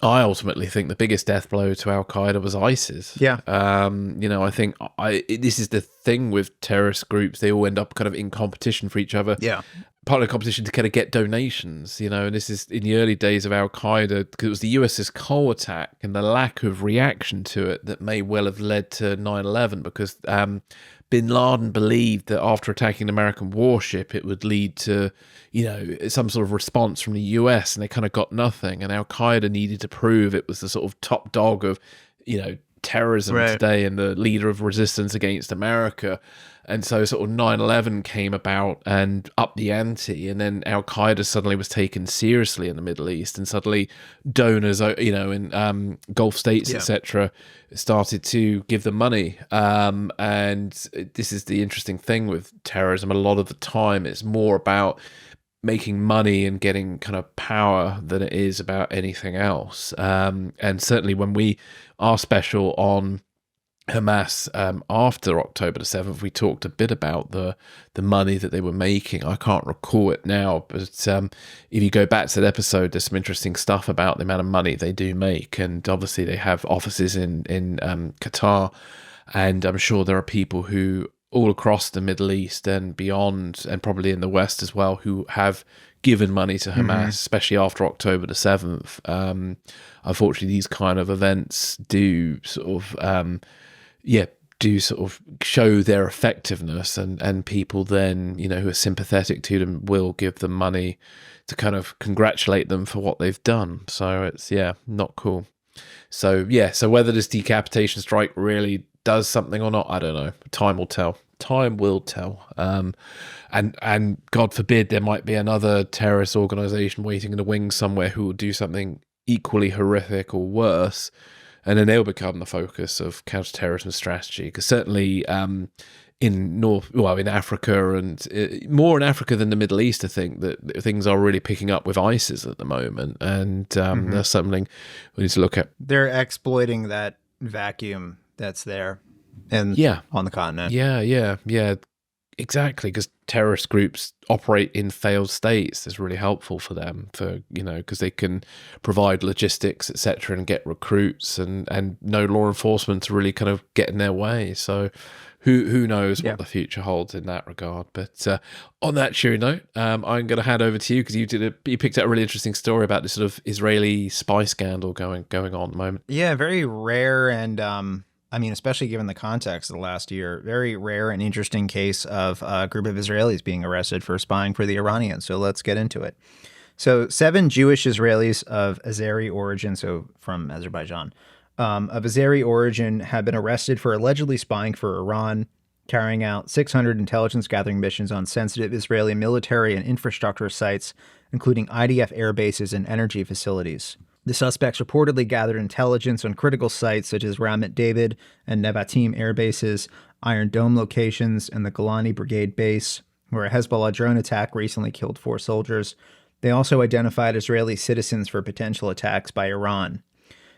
I ultimately think the biggest death blow to Al Qaeda was ISIS. Yeah. You know, I think this is the thing with terrorist groups; they all end up kind of in competition for each other. Yeah. Part of the competition to kind of get donations, you know, and this is in the early days of Al Qaeda, because it was the US's Cole attack and the lack of reaction to it that may well have led to 9/11, because Bin Laden believed that after attacking an American warship, it would lead to, you know, some sort of response from the US, and they kind of got nothing. And Al Qaeda needed to prove it was the sort of top dog of, you know, terrorism today and the leader of resistance against America. And so sort of 9/11 came about and upped the ante, and then Al Qaeda suddenly was taken seriously in the Middle East, and suddenly donors, you know, in Gulf states, etc., started to give them money. And this is the interesting thing with terrorism. A lot of the time, it's more about making money and getting kind of power than it is about anything else. And certainly when our special on Hamas after October the 7th, we talked a bit about the money that they were making. I can't recall it now, but if you go back to that episode, there's some interesting stuff about the amount of money they do make. And obviously they have offices in Qatar, and I'm sure there are people who all across the Middle East and beyond, and probably in the West as well, who have given money to Hamas, especially after October the 7th. Unfortunately, these kind of events do sort of show their effectiveness, and people then, you know, who are sympathetic to them will give them money to kind of congratulate them for what they've done. So it's, not cool. So whether this decapitation strike really does something or not, I don't know. Time will tell. Time will tell. And God forbid there might be another terrorist organization waiting in the wings somewhere who will do something equally horrific or worse, and then they'll become the focus of counterterrorism strategy. Because certainly in Africa, and more in Africa than the Middle East, I think that things are really picking up with ISIS at the moment, and that's something we need to look at. They're exploiting that vacuum that's there and on the continent. Yeah, exactly, because terrorist groups operate in failed states. It's really helpful for them, for, you know, because they can provide logistics, etc., and get recruits, and no law enforcement to really kind of get in their way. So who knows what the future holds in that regard. But on that cheery note, I'm going to hand over to you, because you picked out a really interesting story about this sort of Israeli spy scandal going on at the moment. Yeah, very rare, and I mean, especially given the context of the last year, very rare and interesting case of a group of Israelis being arrested for spying for the Iranians. So let's get into it. So 7 Jewish Israelis of Azeri origin, so from Azerbaijan, of Azeri origin have been arrested for allegedly spying for Iran, carrying out 600 intelligence gathering missions on sensitive Israeli military and infrastructure sites, including IDF air bases and energy facilities. The suspects reportedly gathered intelligence on critical sites such as Ramat David and Nevatim air bases, Iron Dome locations, and the Golani Brigade base, where a Hezbollah drone attack recently killed 4 soldiers. They also identified Israeli citizens for potential attacks by Iran.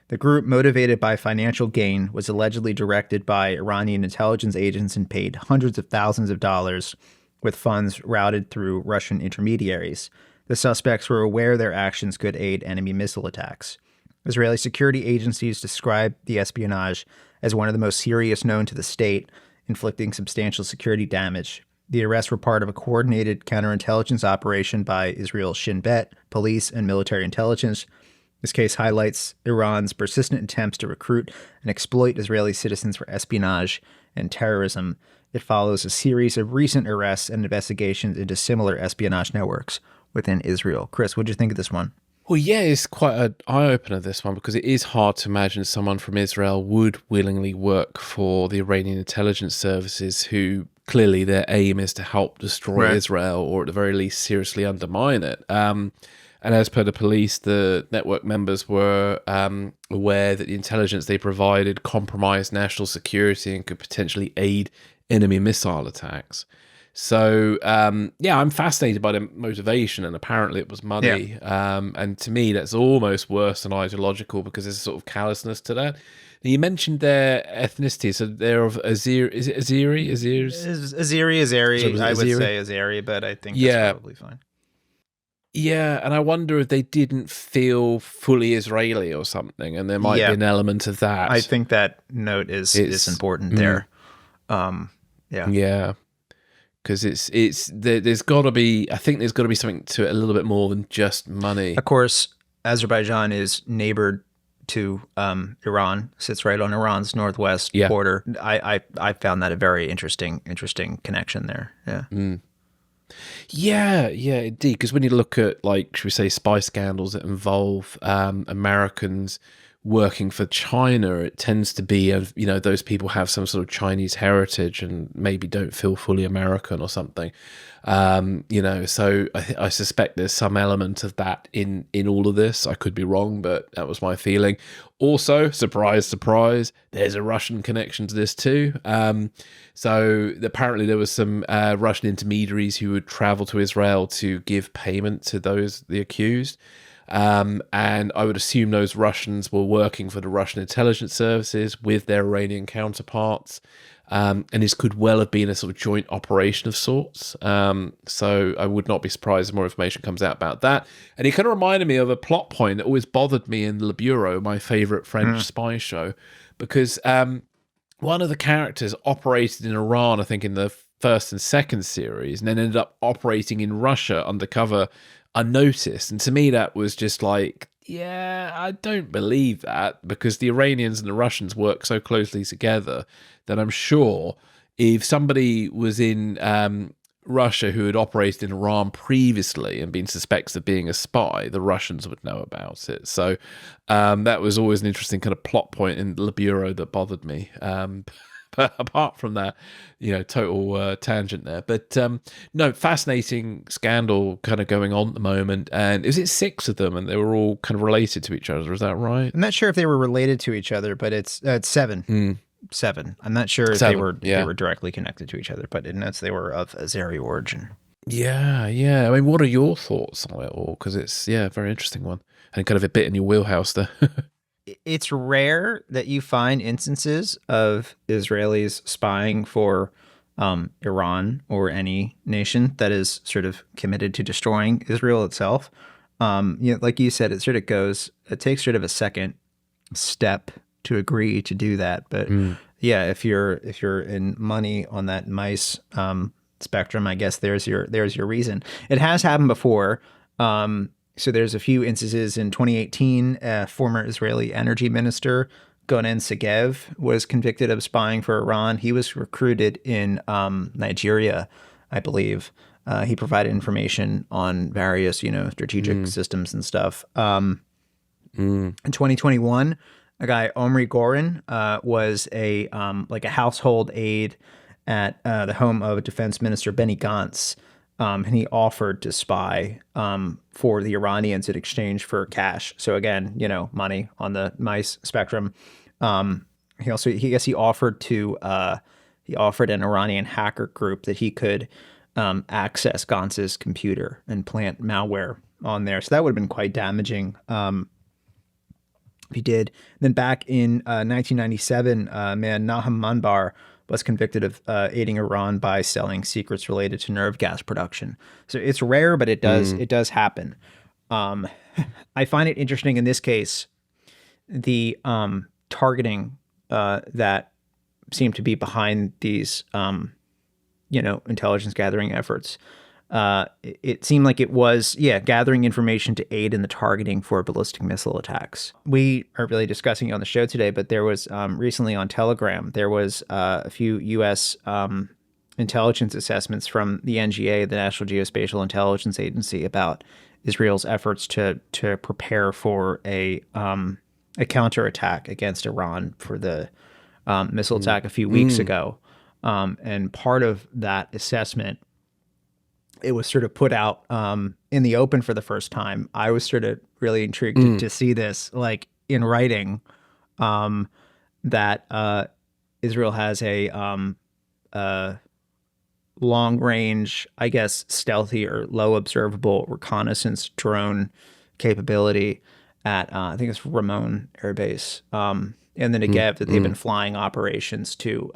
The group, motivated by financial gain, was allegedly directed by Iranian intelligence agents and paid hundreds of thousands of dollars with funds routed through Russian intermediaries. The suspects were aware their actions could aid enemy missile attacks. Israeli security agencies describe the espionage as one of the most serious known to the state, inflicting substantial security damage. The arrests were part of a coordinated counterintelligence operation by Israel's Shin Bet, police, and military intelligence. This case highlights Iran's persistent attempts to recruit and exploit Israeli citizens for espionage and terrorism. It follows a series of recent arrests and investigations into similar espionage networks within Israel. Chris, what did you think of this one? Well, yeah, it's quite an eye-opener, this one, because it is hard to imagine someone from Israel would willingly work for the Iranian intelligence services, who clearly their aim is to help destroy Israel, or at the very least seriously undermine it. And as per the police, the network members were aware that the intelligence they provided compromised national security and could potentially aid enemy missile attacks. So, I'm fascinated by the motivation, and apparently it was money. Yeah. And to me, that's almost worse than ideological, because there's a sort of callousness to that. Now, you mentioned their ethnicity, so they're of Azeri. Is it Azeri? Azeri. So I would say Azeri, but I think that's probably fine. Yeah, and I wonder if they didn't feel fully Israeli or something, and there might be an element of that. I think that note is important there. Yeah. Because there's got to be, I think there's got to be something to it a little bit more than just money. Of course, Azerbaijan is neighbored to Iran, sits right on Iran's northwest border. I found that a very interesting connection there. Yeah, indeed. Because when you look at, like, should we say, spy scandals that involve Americans working for China, it tends to be those people have some sort of Chinese heritage and maybe don't feel fully American or something. So I suspect there's some element of that in all of this. I could be wrong, but that was my feeling. Also, surprise, surprise, there's a Russian connection to this too. So apparently there was some Russian intermediaries who would travel to Israel to give payment to the accused. And I would assume those Russians were working for the Russian intelligence services with their Iranian counterparts. And this could well have been a sort of joint operation of sorts. So I would not be surprised if more information comes out about that. And it kind of reminded me of a plot point that always bothered me in Le Bureau, my favorite French spy show, because one of the characters operated in Iran, I think, in the first and second series, and then ended up operating in Russia undercover unnoticed. And to me, that was just like, I don't believe that, because the Iranians and the Russians work so closely together that I'm sure if somebody was in Russia who had operated in Iran previously and been suspected of being a spy, the Russians would know about it. So that was always an interesting kind of plot point in Le Bureau that bothered me. But apart from that, total tangent there. But no, fascinating scandal kind of going on at the moment. And is it 6 of them, and they were all kind of related to each other? Is that right? I'm not sure if they were related to each other, but it's 7. 7. I'm not sure if they were directly connected to each other, but it notes they were of Azeri origin. Yeah. I mean, what are your thoughts on it all? Because it's a very interesting one, and kind of a bit in your wheelhouse there. It's rare that you find instances of Israelis spying for Iran or any nation that is sort of committed to destroying Israel itself. Like you said, it takes sort of a second step to agree to do that. But if you're in money on that mice spectrum, I guess there's your reason. It has happened before. So there's a few instances in 2018. Former Israeli energy minister Gonen Segev was convicted of spying for Iran. He was recruited in Nigeria, I believe. He provided information on various, strategic systems and stuff. In 2021, a guy Omri Gorin was a household aide at the home of Defense Minister Benny Gantz. And he offered to spy for the Iranians in exchange for cash. So again, money on the mice spectrum. He offered an Iranian hacker group that he could access Gantz's computer and plant malware on there. So that would have been quite damaging if he did. Then back in 1997, man Nahum Manbar was convicted of aiding Iran by selling secrets related to nerve gas production. So it's rare, but it does happen. I find it interesting in this case, the targeting that seemed to be behind these, intelligence gathering efforts. It seemed like it was, gathering information to aid in the targeting for ballistic missile attacks. We aren't really discussing it on the show today, but there was recently on Telegram, there was a few U.S. Intelligence assessments from the NGA, the National Geospatial Intelligence Agency, about Israel's efforts to prepare for a counterattack against Iran for the missile attack a few weeks ago. And part of that assessment, it was sort of put out in the open for the first time. I was sort of really intrigued to see this, like in writing, that Israel has a long-range, I guess, stealthy or low observable reconnaissance drone capability at, I think it's Ramon Air Base, in the Negev, that they've been flying operations to,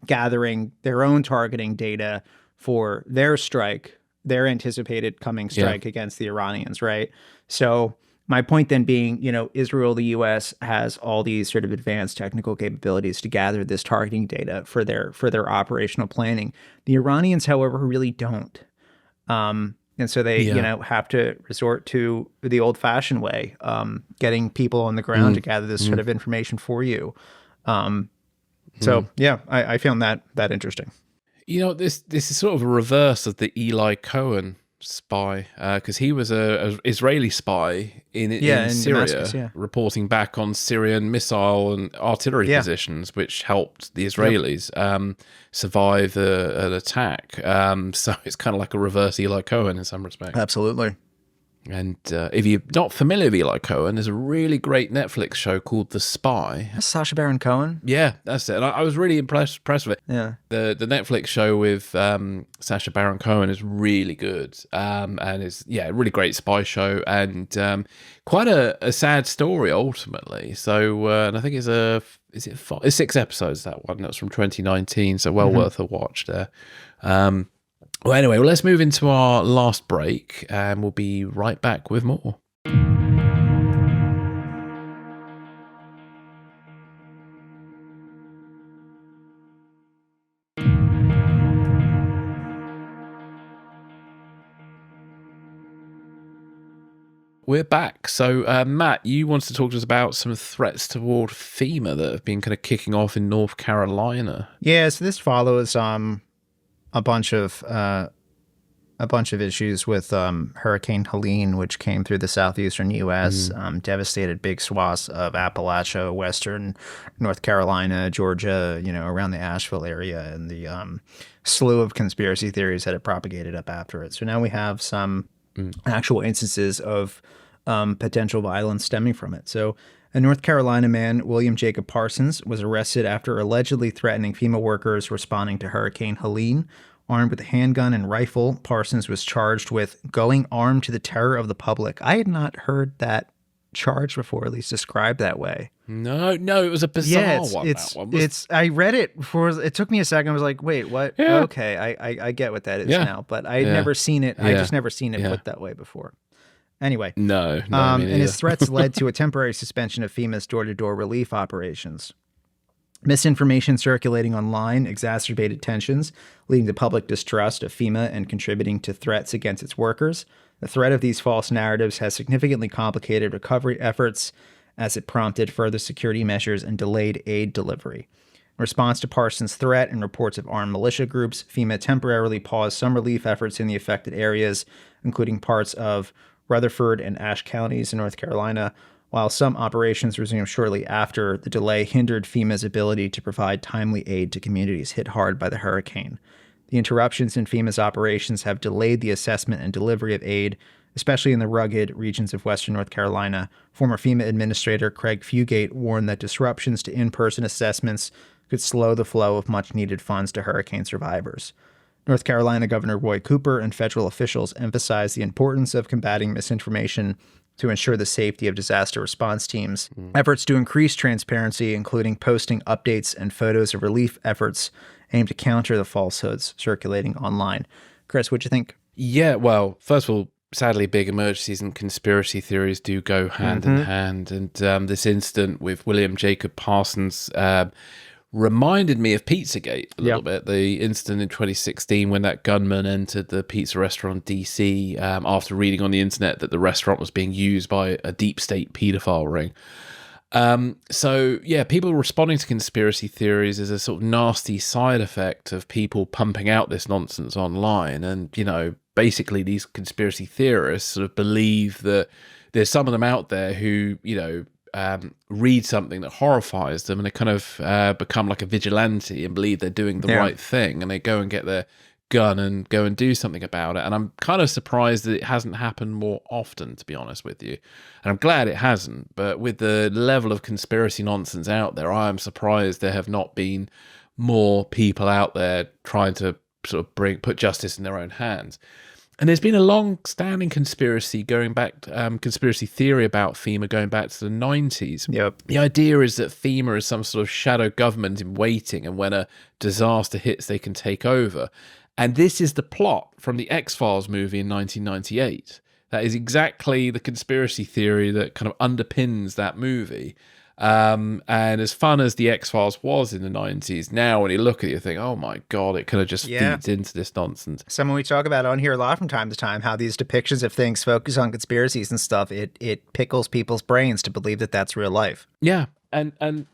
gathering their own targeting data for their strike, their anticipated coming strike against the Iranians, right? So my point then being, Israel, the U.S. has all these sort of advanced technical capabilities to gather this targeting data for their operational planning. The Iranians, however, really don't. And so they, have to resort to the old-fashioned way, getting people on the ground to gather this sort of information for you. So, I found that interesting. This is sort of a reverse of the Eli Cohen spy, because he was a Israeli spy in Syria, Damascus, reporting back on Syrian missile and artillery positions, which helped the Israelis survive an attack. So it's kind of like a reverse Eli Cohen in some respects. Absolutely. And if you're not familiar with Eli Cohen, there's a really great Netflix show called The Spy. That's Sacha Baron Cohen? Yeah, that's it. And I was really impressed with it. Yeah. The Netflix show with Sacha Baron Cohen is really good. And it's, a really great spy show, and quite a sad story ultimately. So, and I think it's 6 episodes, that one. That's from 2019, so well worth a watch there. Well, anyway, let's move into our last break, and we'll be right back with more. We're back. So, Matt, you wanted to talk to us about some threats toward FEMA that have been kind of kicking off in North Carolina. Yeah, so this follows a bunch of issues with Hurricane Helene, which came through the southeastern U.S., devastated big swaths of Appalachia, western North Carolina, Georgia, around the Asheville area, and the slew of conspiracy theories that had propagated up after it. So now we have some actual instances of potential violence stemming from it. So a North Carolina man, William Jacob Parsons, was arrested after allegedly threatening FEMA workers responding to Hurricane Helene. Armed with a handgun and rifle, Parsons was charged with going armed to the terror of the public. I had not heard that charge before, at least described that way. No, it was a bizarre one. I read it it took me a second. I was like, wait, what? Yeah. Okay, I get what that is now, but I had never seen it. I just never seen it put that way before. Anyway, no, and his threats led to a temporary suspension of FEMA's door-to-door relief operations. Misinformation circulating online exacerbated tensions, leading to public distrust of FEMA and contributing to threats against its workers. The threat of these false narratives has significantly complicated recovery efforts, as it prompted further security measures and delayed aid delivery. In response to Parsons' threat and reports of armed militia groups, FEMA temporarily paused some relief efforts in the affected areas, including parts of Rutherford and Ashe counties in North Carolina, while some operations resumed shortly after. The delay hindered FEMA's ability to provide timely aid to communities hit hard by the hurricane. The interruptions in FEMA's operations have delayed the assessment and delivery of aid, especially in the rugged regions of western North Carolina. Former FEMA Administrator Craig Fugate warned that disruptions to in-person assessments could slow the flow of much-needed funds to hurricane survivors. North Carolina Governor Roy Cooper and federal officials emphasized the importance of combating misinformation to ensure the safety of disaster response teams. Efforts to increase transparency, including posting updates and photos of relief efforts aimed to counter the falsehoods circulating online. Chris, what'd you think? Yeah, well, first of all, sadly, big emergencies and conspiracy theories do go hand in hand. And this incident with William Jacob Parsons reminded me of Pizzagate a little bit. The incident in 2016 when that gunman entered the pizza restaurant in DC after reading on the internet that the restaurant was being used by a deep state paedophile ring. So yeah, people responding to conspiracy theories is a sort of nasty side effect of people pumping out this nonsense online. And, you know, basically these conspiracy theorists sort of believe that there's some of them out there who, you know, read something that horrifies them and they kind of become like a vigilante and believe they're doing the right thing, and they go and get their gun and go and do something about it. And I'm kind of surprised that it hasn't happened more often, to be honest with you. And I'm glad it hasn't, but with the level of conspiracy nonsense out there, I am surprised there have not been more people out there trying to sort of put justice in their own hands. And there's been a long-standing conspiracy going back, conspiracy theory about FEMA going back to the 90s. Yep. The idea is that FEMA is some sort of shadow government in waiting, and when a disaster hits, they can take over. And this is the plot from the X-Files movie in 1998. That is exactly the conspiracy theory that kind of underpins that movie. And as fun as the X-Files was in the 90s, now when you look at it, you think, oh my God, it kind of just feeds into this nonsense. Someone we talk about on here a lot from time to time, how these depictions of things focus on conspiracies and stuff. It pickles people's brains to believe that that's real life. Yeah. And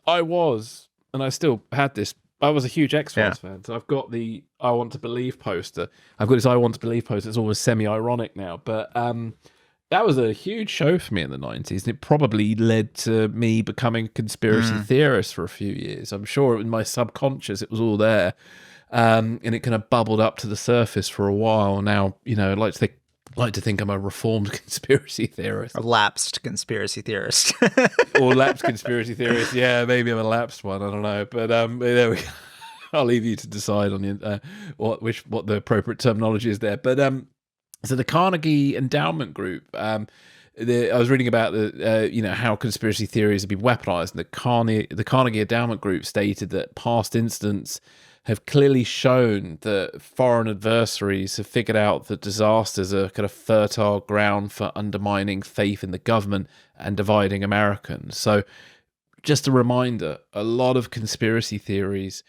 I was, and I still had this, I was a huge X-Files fan. So I've got the I Want to Believe poster. I've got this I Want to Believe poster. It's almost semi-ironic now. But that was a huge show for me in the 90s. And it probably led to me becoming a conspiracy theorist for a few years. I'm sure in my subconscious it was all there. And it kind of bubbled up to the surface for a while. Now, you know, I'd like to think I'm a reformed conspiracy theorist. A lapsed conspiracy theorist. Or lapsed conspiracy theorist. Yeah, maybe I'm a lapsed one. I don't know. But there we go. I'll leave you to decide on the, what the appropriate terminology is there. But so the Carnegie Endowment Group, I was reading about how conspiracy theories have been weaponized. And the Carnegie Endowment Group stated that past incidents have clearly shown that foreign adversaries have figured out that disasters are kind of fertile ground for undermining faith in the government and dividing Americans. So just a reminder, a lot of conspiracy theories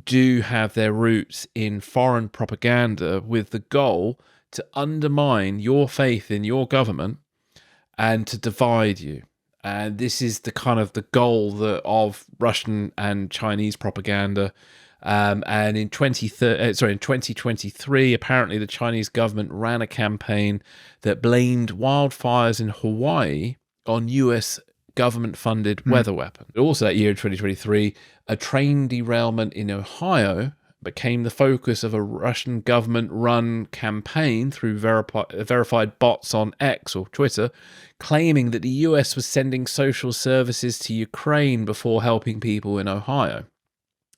do have their roots in foreign propaganda with the goal to undermine your faith in your government and to divide you. And this is the kind of the goal of Russian and Chinese propaganda. And in 2023, apparently the Chinese government ran a campaign that blamed wildfires in Hawaii on US government-funded weather weapons. Also that year in 2023, a train derailment in Ohio became the focus of a Russian government-run campaign through verified bots on X or Twitter, claiming that the US was sending social services to Ukraine before helping people in Ohio.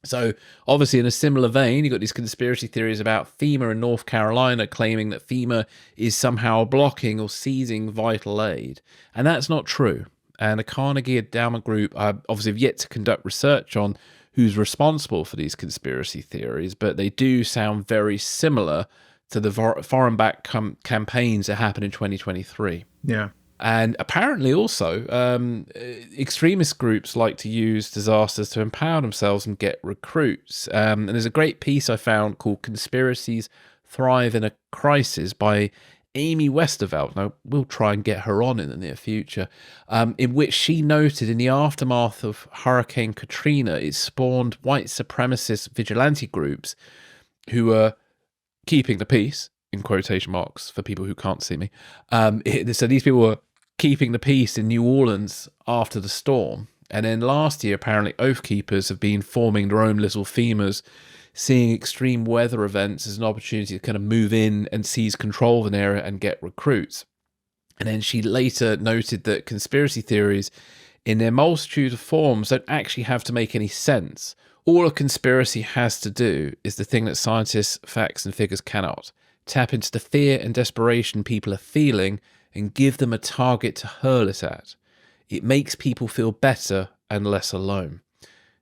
So obviously in a similar vein, you've got these conspiracy theories about FEMA in North Carolina claiming that FEMA is somehow blocking or seizing vital aid. And that's not true. And the Carnegie Endowment Group obviously have yet to conduct research on who's responsible for these conspiracy theories, but they do sound very similar to the foreign-backed campaigns that happened in 2023. Yeah. And apparently also, extremist groups like to use disasters to empower themselves and get recruits. And there's a great piece I found called Conspiracies Thrive in a Crisis by Amy Westerveld. Now, we'll try and get her on in the near future, in which she noted in the aftermath of Hurricane Katrina, it spawned white supremacist vigilante groups who were keeping the peace, in quotation marks for people who can't see me. So these people were keeping the peace in New Orleans after the storm. And then last year, apparently, Oath Keepers have been forming their own little FEMAs, seeing extreme weather events as an opportunity to kind of move in and seize control of an area and get recruits. And then she later noted that conspiracy theories, in their multitude of forms, don't actually have to make any sense. All a conspiracy has to do is the thing that scientists, facts, and figures cannot: tap into the fear and desperation people are feeling and give them a target to hurl it at. It makes people feel better and less alone.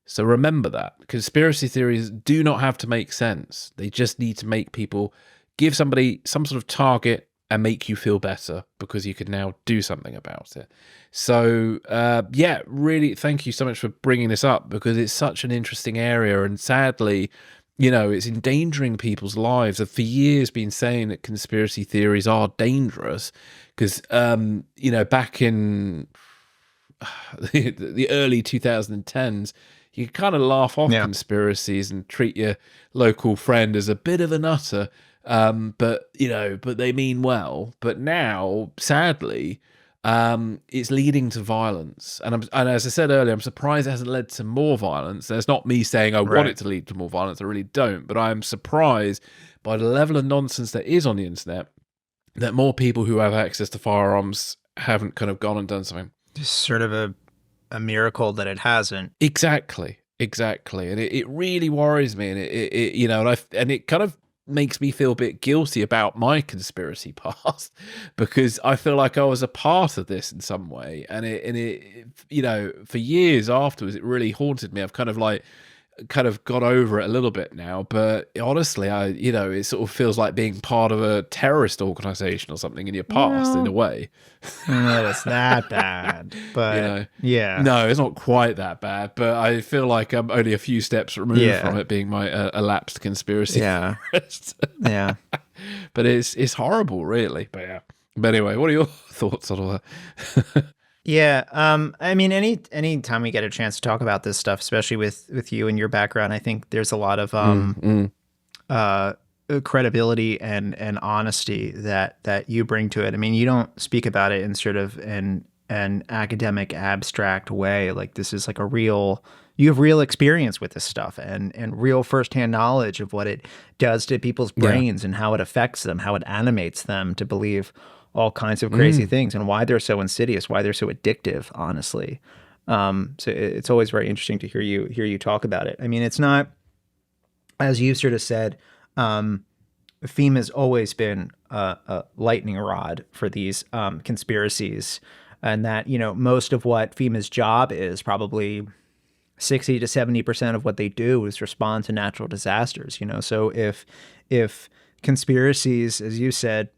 So remember that. Conspiracy theories do not have to make sense. They just need to make people, give somebody some sort of target and make you feel better because you can now do something about it. So, yeah, really, thank you so much for bringing this up because it's such an interesting area. And sadly, you know, it's endangering people's lives. I've for years been saying that conspiracy theories are dangerous because, you know, back in the early 2010s, you kind of laugh off conspiracies and treat your local friend as a bit of a nutter. But you know, but they mean well. But now, sadly, it's leading to violence. And as I said earlier, I'm surprised it hasn't led to more violence. There's not me saying I want it to lead to more violence. I really don't. But I'm surprised by the level of nonsense that is on the internet that more people who have access to firearms haven't kind of gone and done something. Just sort of a miracle that it hasn't. Exactly. And it really worries me. And it you know, and it kind of makes me feel a bit guilty about my conspiracy past because I feel like I was a part of this in some way. And it you know, for years afterwards, it really haunted me. I've kind of got over it a little bit now, but honestly, you know, it sort of feels like being part of a terrorist organization or something in your past in a way. No, it's that bad, but you know, yeah, no, it's not quite that bad, but I feel like I'm only a few steps removed from it being my elapsed conspiracy theorist. Yeah. But it's horrible, really. But anyway, what are your thoughts on all that? Yeah, I mean, any time we get a chance to talk about this stuff, especially with you and your background, I think there's a lot of credibility and honesty that you bring to it. I mean, you don't speak about it in sort of an academic, abstract way. Like this is like you have real experience with this stuff and real firsthand knowledge of what it does to people's brains and how it affects them, how it animates them to believe all kinds of crazy things and why they're so insidious, why they're so addictive, honestly. So it's always very interesting to hear you talk about it. I mean, it's not, as you sort of said, FEMA's always been a lightning rod for these conspiracies, and that, you know, most of what FEMA's job is, probably 60 to 70% of what they do is respond to natural disasters, you know. So if conspiracies, as you said,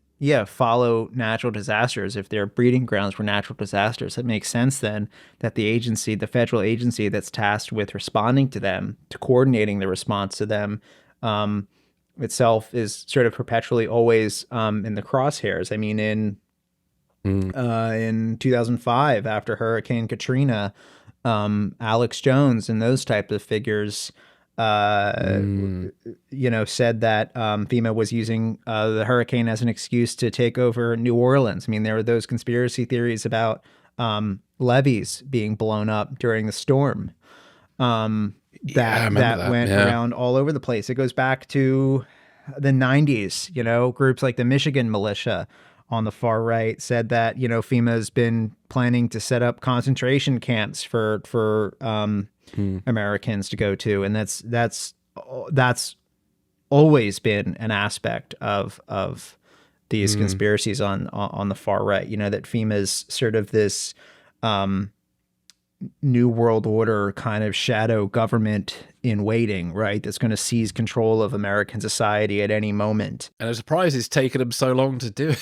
follow natural disasters, if they're breeding grounds for natural disasters, it makes sense then that the federal agency that's tasked with responding to them, to coordinating the response to them, itself is sort of perpetually always in the crosshairs. I mean, in 2005, after Hurricane Katrina, Alex Jones and those type of figures you know, said that FEMA was using the hurricane as an excuse to take over New Orleans. I mean, there were those conspiracy theories about levees being blown up during the storm that went around all over the place. It goes back to the 90s, you know, groups like the Michigan militia on the far right said that, you know, FEMA's been planning to set up concentration camps for Americans to go to, and that's always been an aspect of these conspiracies on the far right. You know, that FEMA's sort of this New World Order kind of shadow government in waiting, right? That's going to seize control of American society at any moment. And I'm surprised it's taken them so long to do it.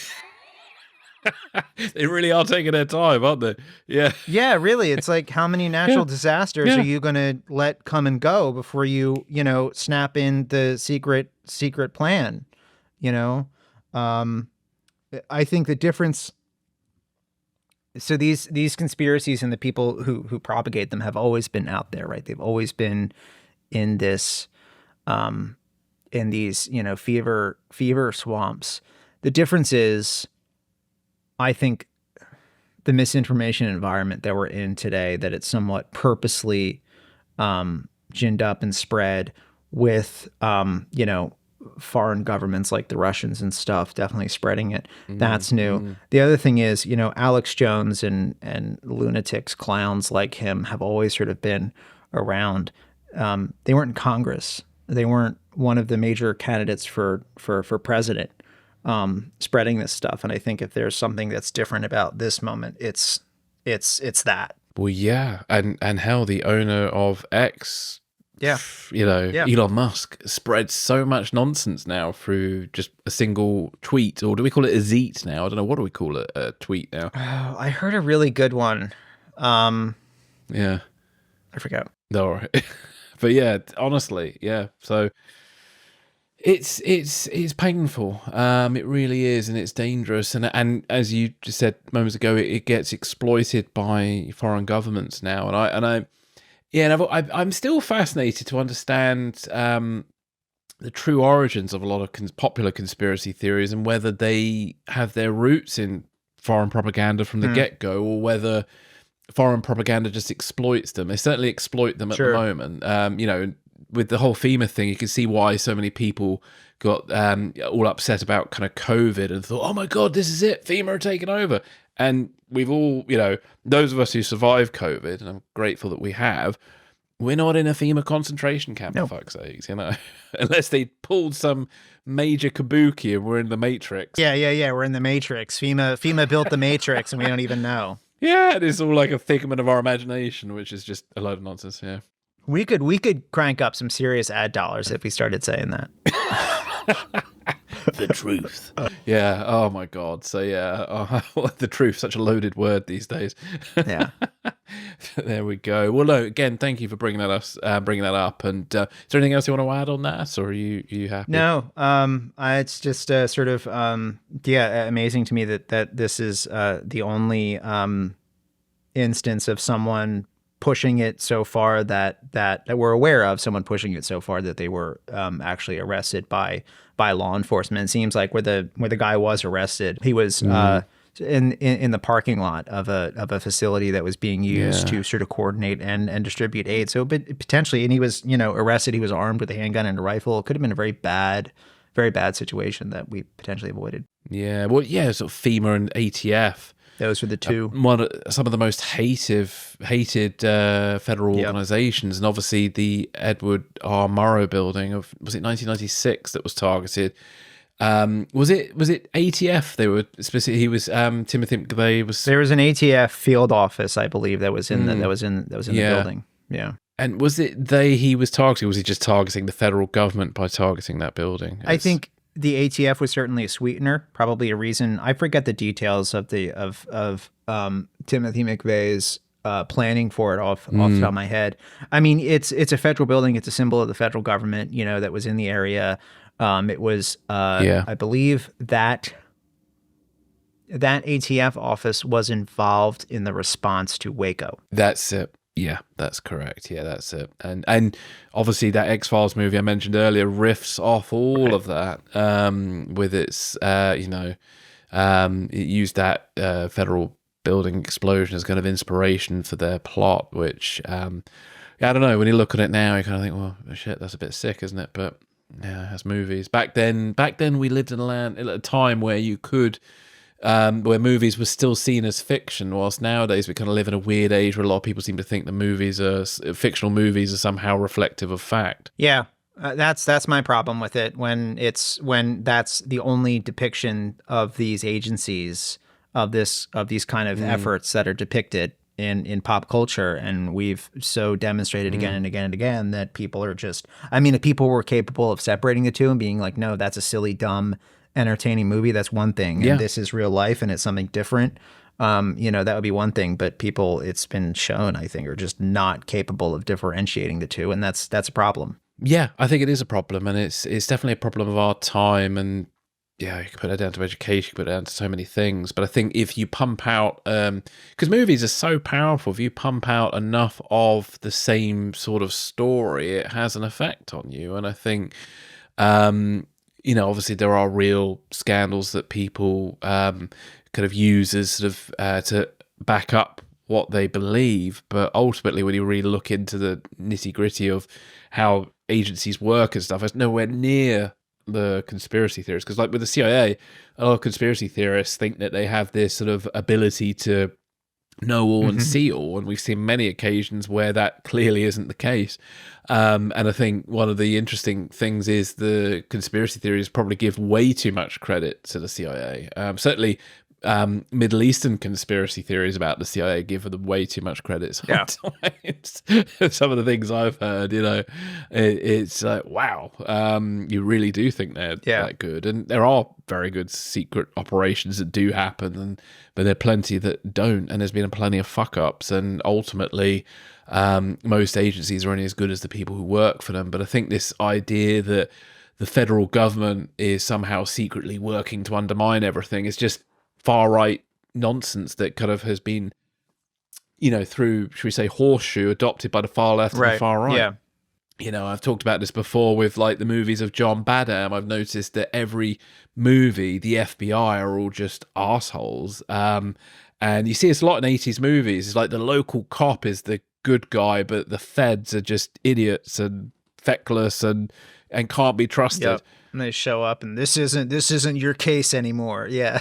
They really are taking their time, aren't they? Yeah, really. It's like, how many natural disasters are you going to let come and go before you know, snap in the secret plan? You know, I think the difference. So these conspiracies and the people who propagate them have always been out there, right? They've always been in this, in these, you know, fever swamps. The difference is, I think, the misinformation environment that we're in today, that it's somewhat purposely ginned up and spread with, you know, foreign governments like the Russians and stuff, definitely spreading it. That's new. The other thing is, you know, Alex Jones and lunatics, clowns like him have always sort of been around. They weren't in Congress. They weren't one of the major candidates for president. Spreading this stuff. And I think if there's something that's different about this moment, it's that. Well, yeah, and hell, the owner of X, Yeah. Elon Musk spreads so much nonsense now through just a single tweet, or do we call it a zeet now? I don't know. What do we call it? A tweet now? Oh, I heard a really good one. Yeah, I forgot. all right. But yeah, honestly, yeah. So it's painful. It really is, and it's dangerous. And as you just said moments ago, it gets exploited by foreign governments now. I'm still fascinated to understand the true origins of a lot of popular conspiracy theories, and whether they have their roots in foreign propaganda from the get-go, or whether foreign propaganda just exploits them. They certainly exploit them at the moment. With the whole FEMA thing, you can see why so many people got all upset about kind of COVID and thought, oh my God, this is it. FEMA are taking over. And we've all, those of us who survived COVID, and I'm grateful that we have, we're not in a FEMA concentration camp, for fuck's sakes, unless they pulled some major kabuki and we're in the Matrix. Yeah. We're in the Matrix. FEMA built the Matrix and we don't even know. Yeah, it is all like a figment of our imagination, which is just a load of nonsense, yeah. We could crank up some serious ad dollars if we started saying that. The truth. Yeah. Oh my God. So yeah, the truth, such a loaded word these days. Yeah. There we go. Well, no, again, thank you for bringing that up. And is there anything else you want to add on that, or are you happy? No. It's just sort of amazing to me that this is the only instance of someone pushing it so far that we're aware of, someone pushing it so far that they were actually arrested by law enforcement. It seems like where the guy was arrested, he was in the parking lot of a facility that was being used to sort of coordinate and distribute aid. So, but potentially, and he was arrested. He was armed with a handgun and a rifle. It could have been a very bad situation that we potentially avoided. Yeah. Well, yeah. Sort of FEMA and ATF. Those were the two. Some of the most hated federal organizations, and obviously the Edward R. Murrow building was it 1996 that was targeted? Was it ATF? They were specific. He was Timothy McVeigh was. There was an ATF field office, I believe, that was in the building. Yeah. And was it he was targeting? Or was he just targeting the federal government by targeting that building? I think the ATF was certainly a sweetener, probably a reason. I forget the details of Timothy McVeigh's planning for it off the top of my head. I mean, it's a federal building. It's a symbol of the federal government, that was in the area. It was, I believe that ATF office was involved in the response to Waco. That's it. Yeah, that's correct. Yeah, that's it. And obviously that X-Files movie I mentioned earlier riffs off all of that with its, it used that federal building explosion as kind of inspiration for their plot, which, I don't know, when you look at it now, you kind of think, well, shit, that's a bit sick, isn't it? But yeah, as movies. Back then we lived in a time where you could... where movies were still seen as fiction, whilst nowadays we kind of live in a weird age where a lot of people seem to think that fictional movies are somehow reflective of fact. Yeah, that's my problem with it. When that's the only depiction of these agencies, of these kind of efforts that are depicted in pop culture, and we've so demonstrated again and again and again that people are just. I mean, if people were capable of separating the two and being like, no, that's a silly, dumb, entertaining movie, that's one thing, and this is real life and it's something different, that would be one thing. But people, it's been shown, I think, are just not capable of differentiating the two, and that's a problem. Yeah, I think it is a problem, and it's definitely a problem of our time. And yeah, you can put it down to education, you can put it down to so many things. But I think if you pump out, because movies are so powerful, if you pump out enough of the same sort of story, it has an effect on you. And I think obviously there are real scandals that people kind of use as sort of to back up what they believe. But ultimately, when you really look into the nitty gritty of how agencies work and stuff, it's nowhere near the conspiracy theorists. Because like with the CIA, a lot of conspiracy theorists think that they have this sort of ability to know all and see all, and we've seen many occasions where that clearly isn't the case. And I think one of the interesting things is the conspiracy theories probably give way too much credit to the CIA. Certainly Middle Eastern conspiracy theories about the CIA give them way too much credit sometimes. Some of the things I've heard, it's like, wow, you really do think they're that good. And there are very good secret operations that do happen, but there are plenty that don't, and there's been plenty of fuck-ups, and ultimately most agencies are only as good as the people who work for them. But I think this idea that the federal government is somehow secretly working to undermine everything is just far-right nonsense that kind of has been, through, should we say, horseshoe, adopted by the far left and the far right. Yeah. I've talked about this before with like the movies of John Badham. I've noticed that every movie, the FBI are all just assholes. And you see this a lot in 80s movies. It's like the local cop is the good guy, but the feds are just idiots and feckless and can't be trusted. Yep. And they show up and this isn't your case anymore. Yeah.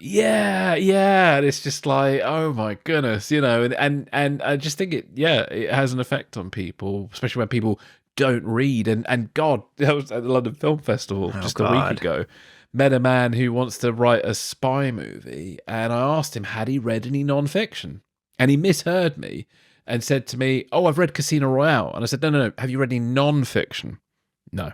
Yeah. And it's just like, oh my goodness, and I just think it has an effect on people, especially when people don't read. And God, I was at the London Film Festival a week ago, met a man who wants to write a spy movie, and I asked him, had he read any nonfiction? And he misheard me and said to me, oh, I've read Casino Royale. And I said, no. Have you read any nonfiction? No.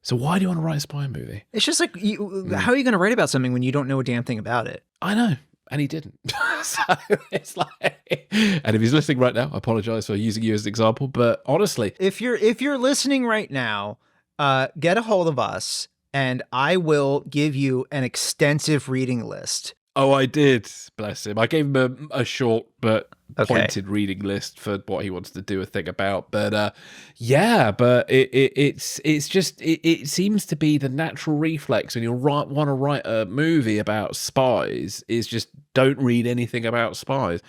So why do you want to write a spy movie? It's just like, how are you going to write about something when you don't know a damn thing about it? I know. And he didn't. So it's like, and if he's listening right now, I apologize for using you as an example. But honestly, if you're listening right now, get a hold of us and I will give you an extensive reading list. Oh, I did. Bless him. I gave him a short but pointed reading list for what he wants to do a thing about. But but it seems to be the natural reflex when you want to write a movie about spies is just don't read anything about spies.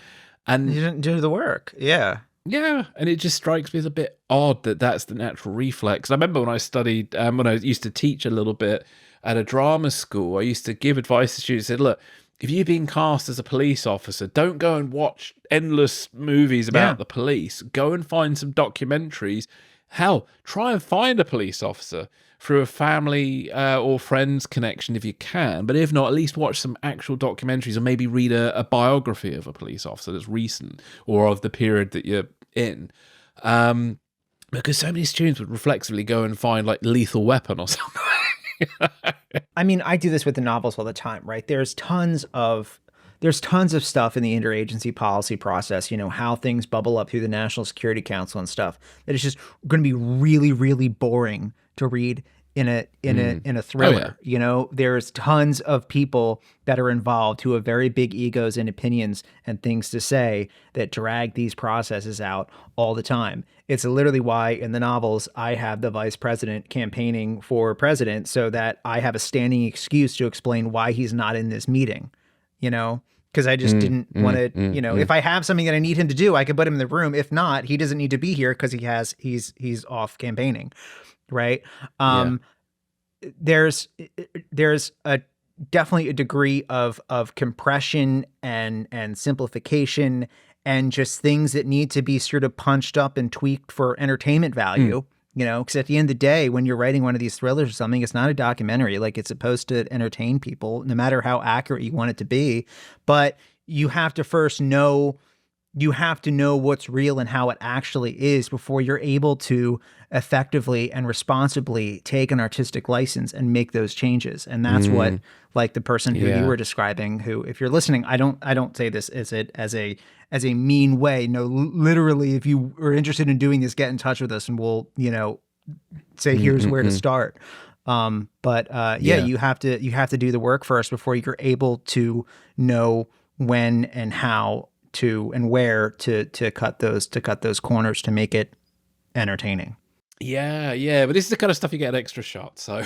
And you didn't do the work. Yeah. Yeah, and it just strikes me as a bit odd that that's the natural reflex. I remember when I studied, when I used to teach a little bit at a drama school, I used to give advice to students, said, look, if you've been cast as a police officer, don't go and watch endless movies about the police. Go and find some documentaries. Hell, try and find a police officer through a family or friends connection if you can. But if not, at least watch some actual documentaries or maybe read a biography of a police officer that's recent or of the period that you're in. Because so many students would reflexively go and find like Lethal Weapon or something. I mean, I do this with the novels all the time, right? There's tons of stuff in the interagency policy process, how things bubble up through the National Security Council and stuff that is just going to be really, really boring to read in a thriller. Oh, yeah. There's tons of people that are involved who have very big egos and opinions and things to say that drag these processes out all the time. It's literally why in the novels I have the vice president campaigning for president so that I have a standing excuse to explain why he's not in this meeting, because I just didn't want to, if I have something that I need him to do, I can put him in the room. If not, he doesn't need to be here because he's off campaigning. Right. There's definitely a degree of compression and simplification and just things that need to be sort of punched up and tweaked for entertainment value, because at the end of the day, when you're writing one of these thrillers or something, it's not a documentary. Like, it's supposed to entertain people, no matter how accurate you want it to be. But you have to first know what's real and how it actually is before you're able to effectively and responsibly take an artistic license and make those changes. And that's what, like the person who you were describing, who, if you're listening, I don't say this as a mean way. No, literally, if you are interested in doing this, get in touch with us and we'll, say here's where to start. You have to do the work first before you're able to know when and how to and where to cut those corners to make it entertaining. Yeah, but this is the kind of stuff you get at Extra Shot. So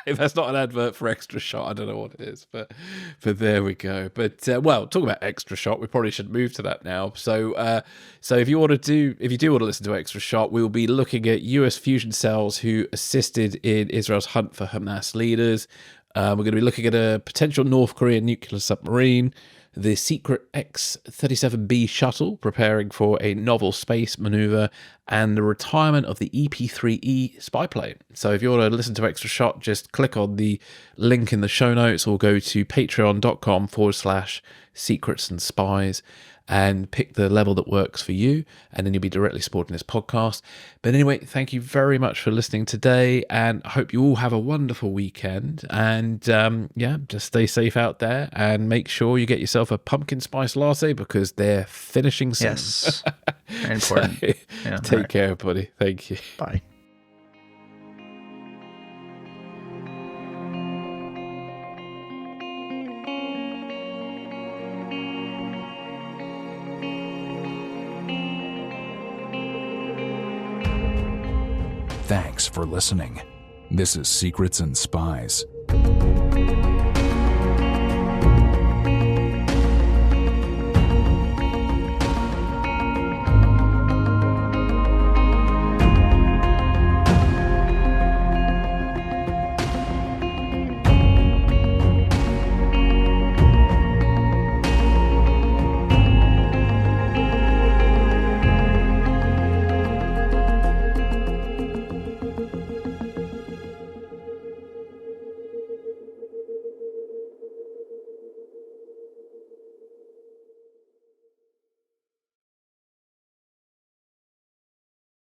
if that's not an advert for Extra Shot, I don't know what it is. But there we go. But talking about Extra Shot, we probably should move to that now. So if you do want to listen to Extra Shot, we will be looking at US fusion cells who assisted in Israel's hunt for Hamas leaders. We're going to be looking at a potential North Korean nuclear submarine, the secret X-37B shuttle preparing for a novel space maneuver, and the retirement of the EP3E spy plane. So if you want to listen to Extra Shot, just click on the link in the show notes or go to patreon.com/secrets and spies and pick the level that works for you, and then you'll be directly supporting this podcast. But anyway, thank you very much for listening today, and I hope you all have a wonderful weekend. And just stay safe out there, and make sure you get yourself a pumpkin spice latte because they're finishing soon. Yes, very important. So, take care, buddy. Thank you. Bye. Thanks for listening. This is Secrets and Spies.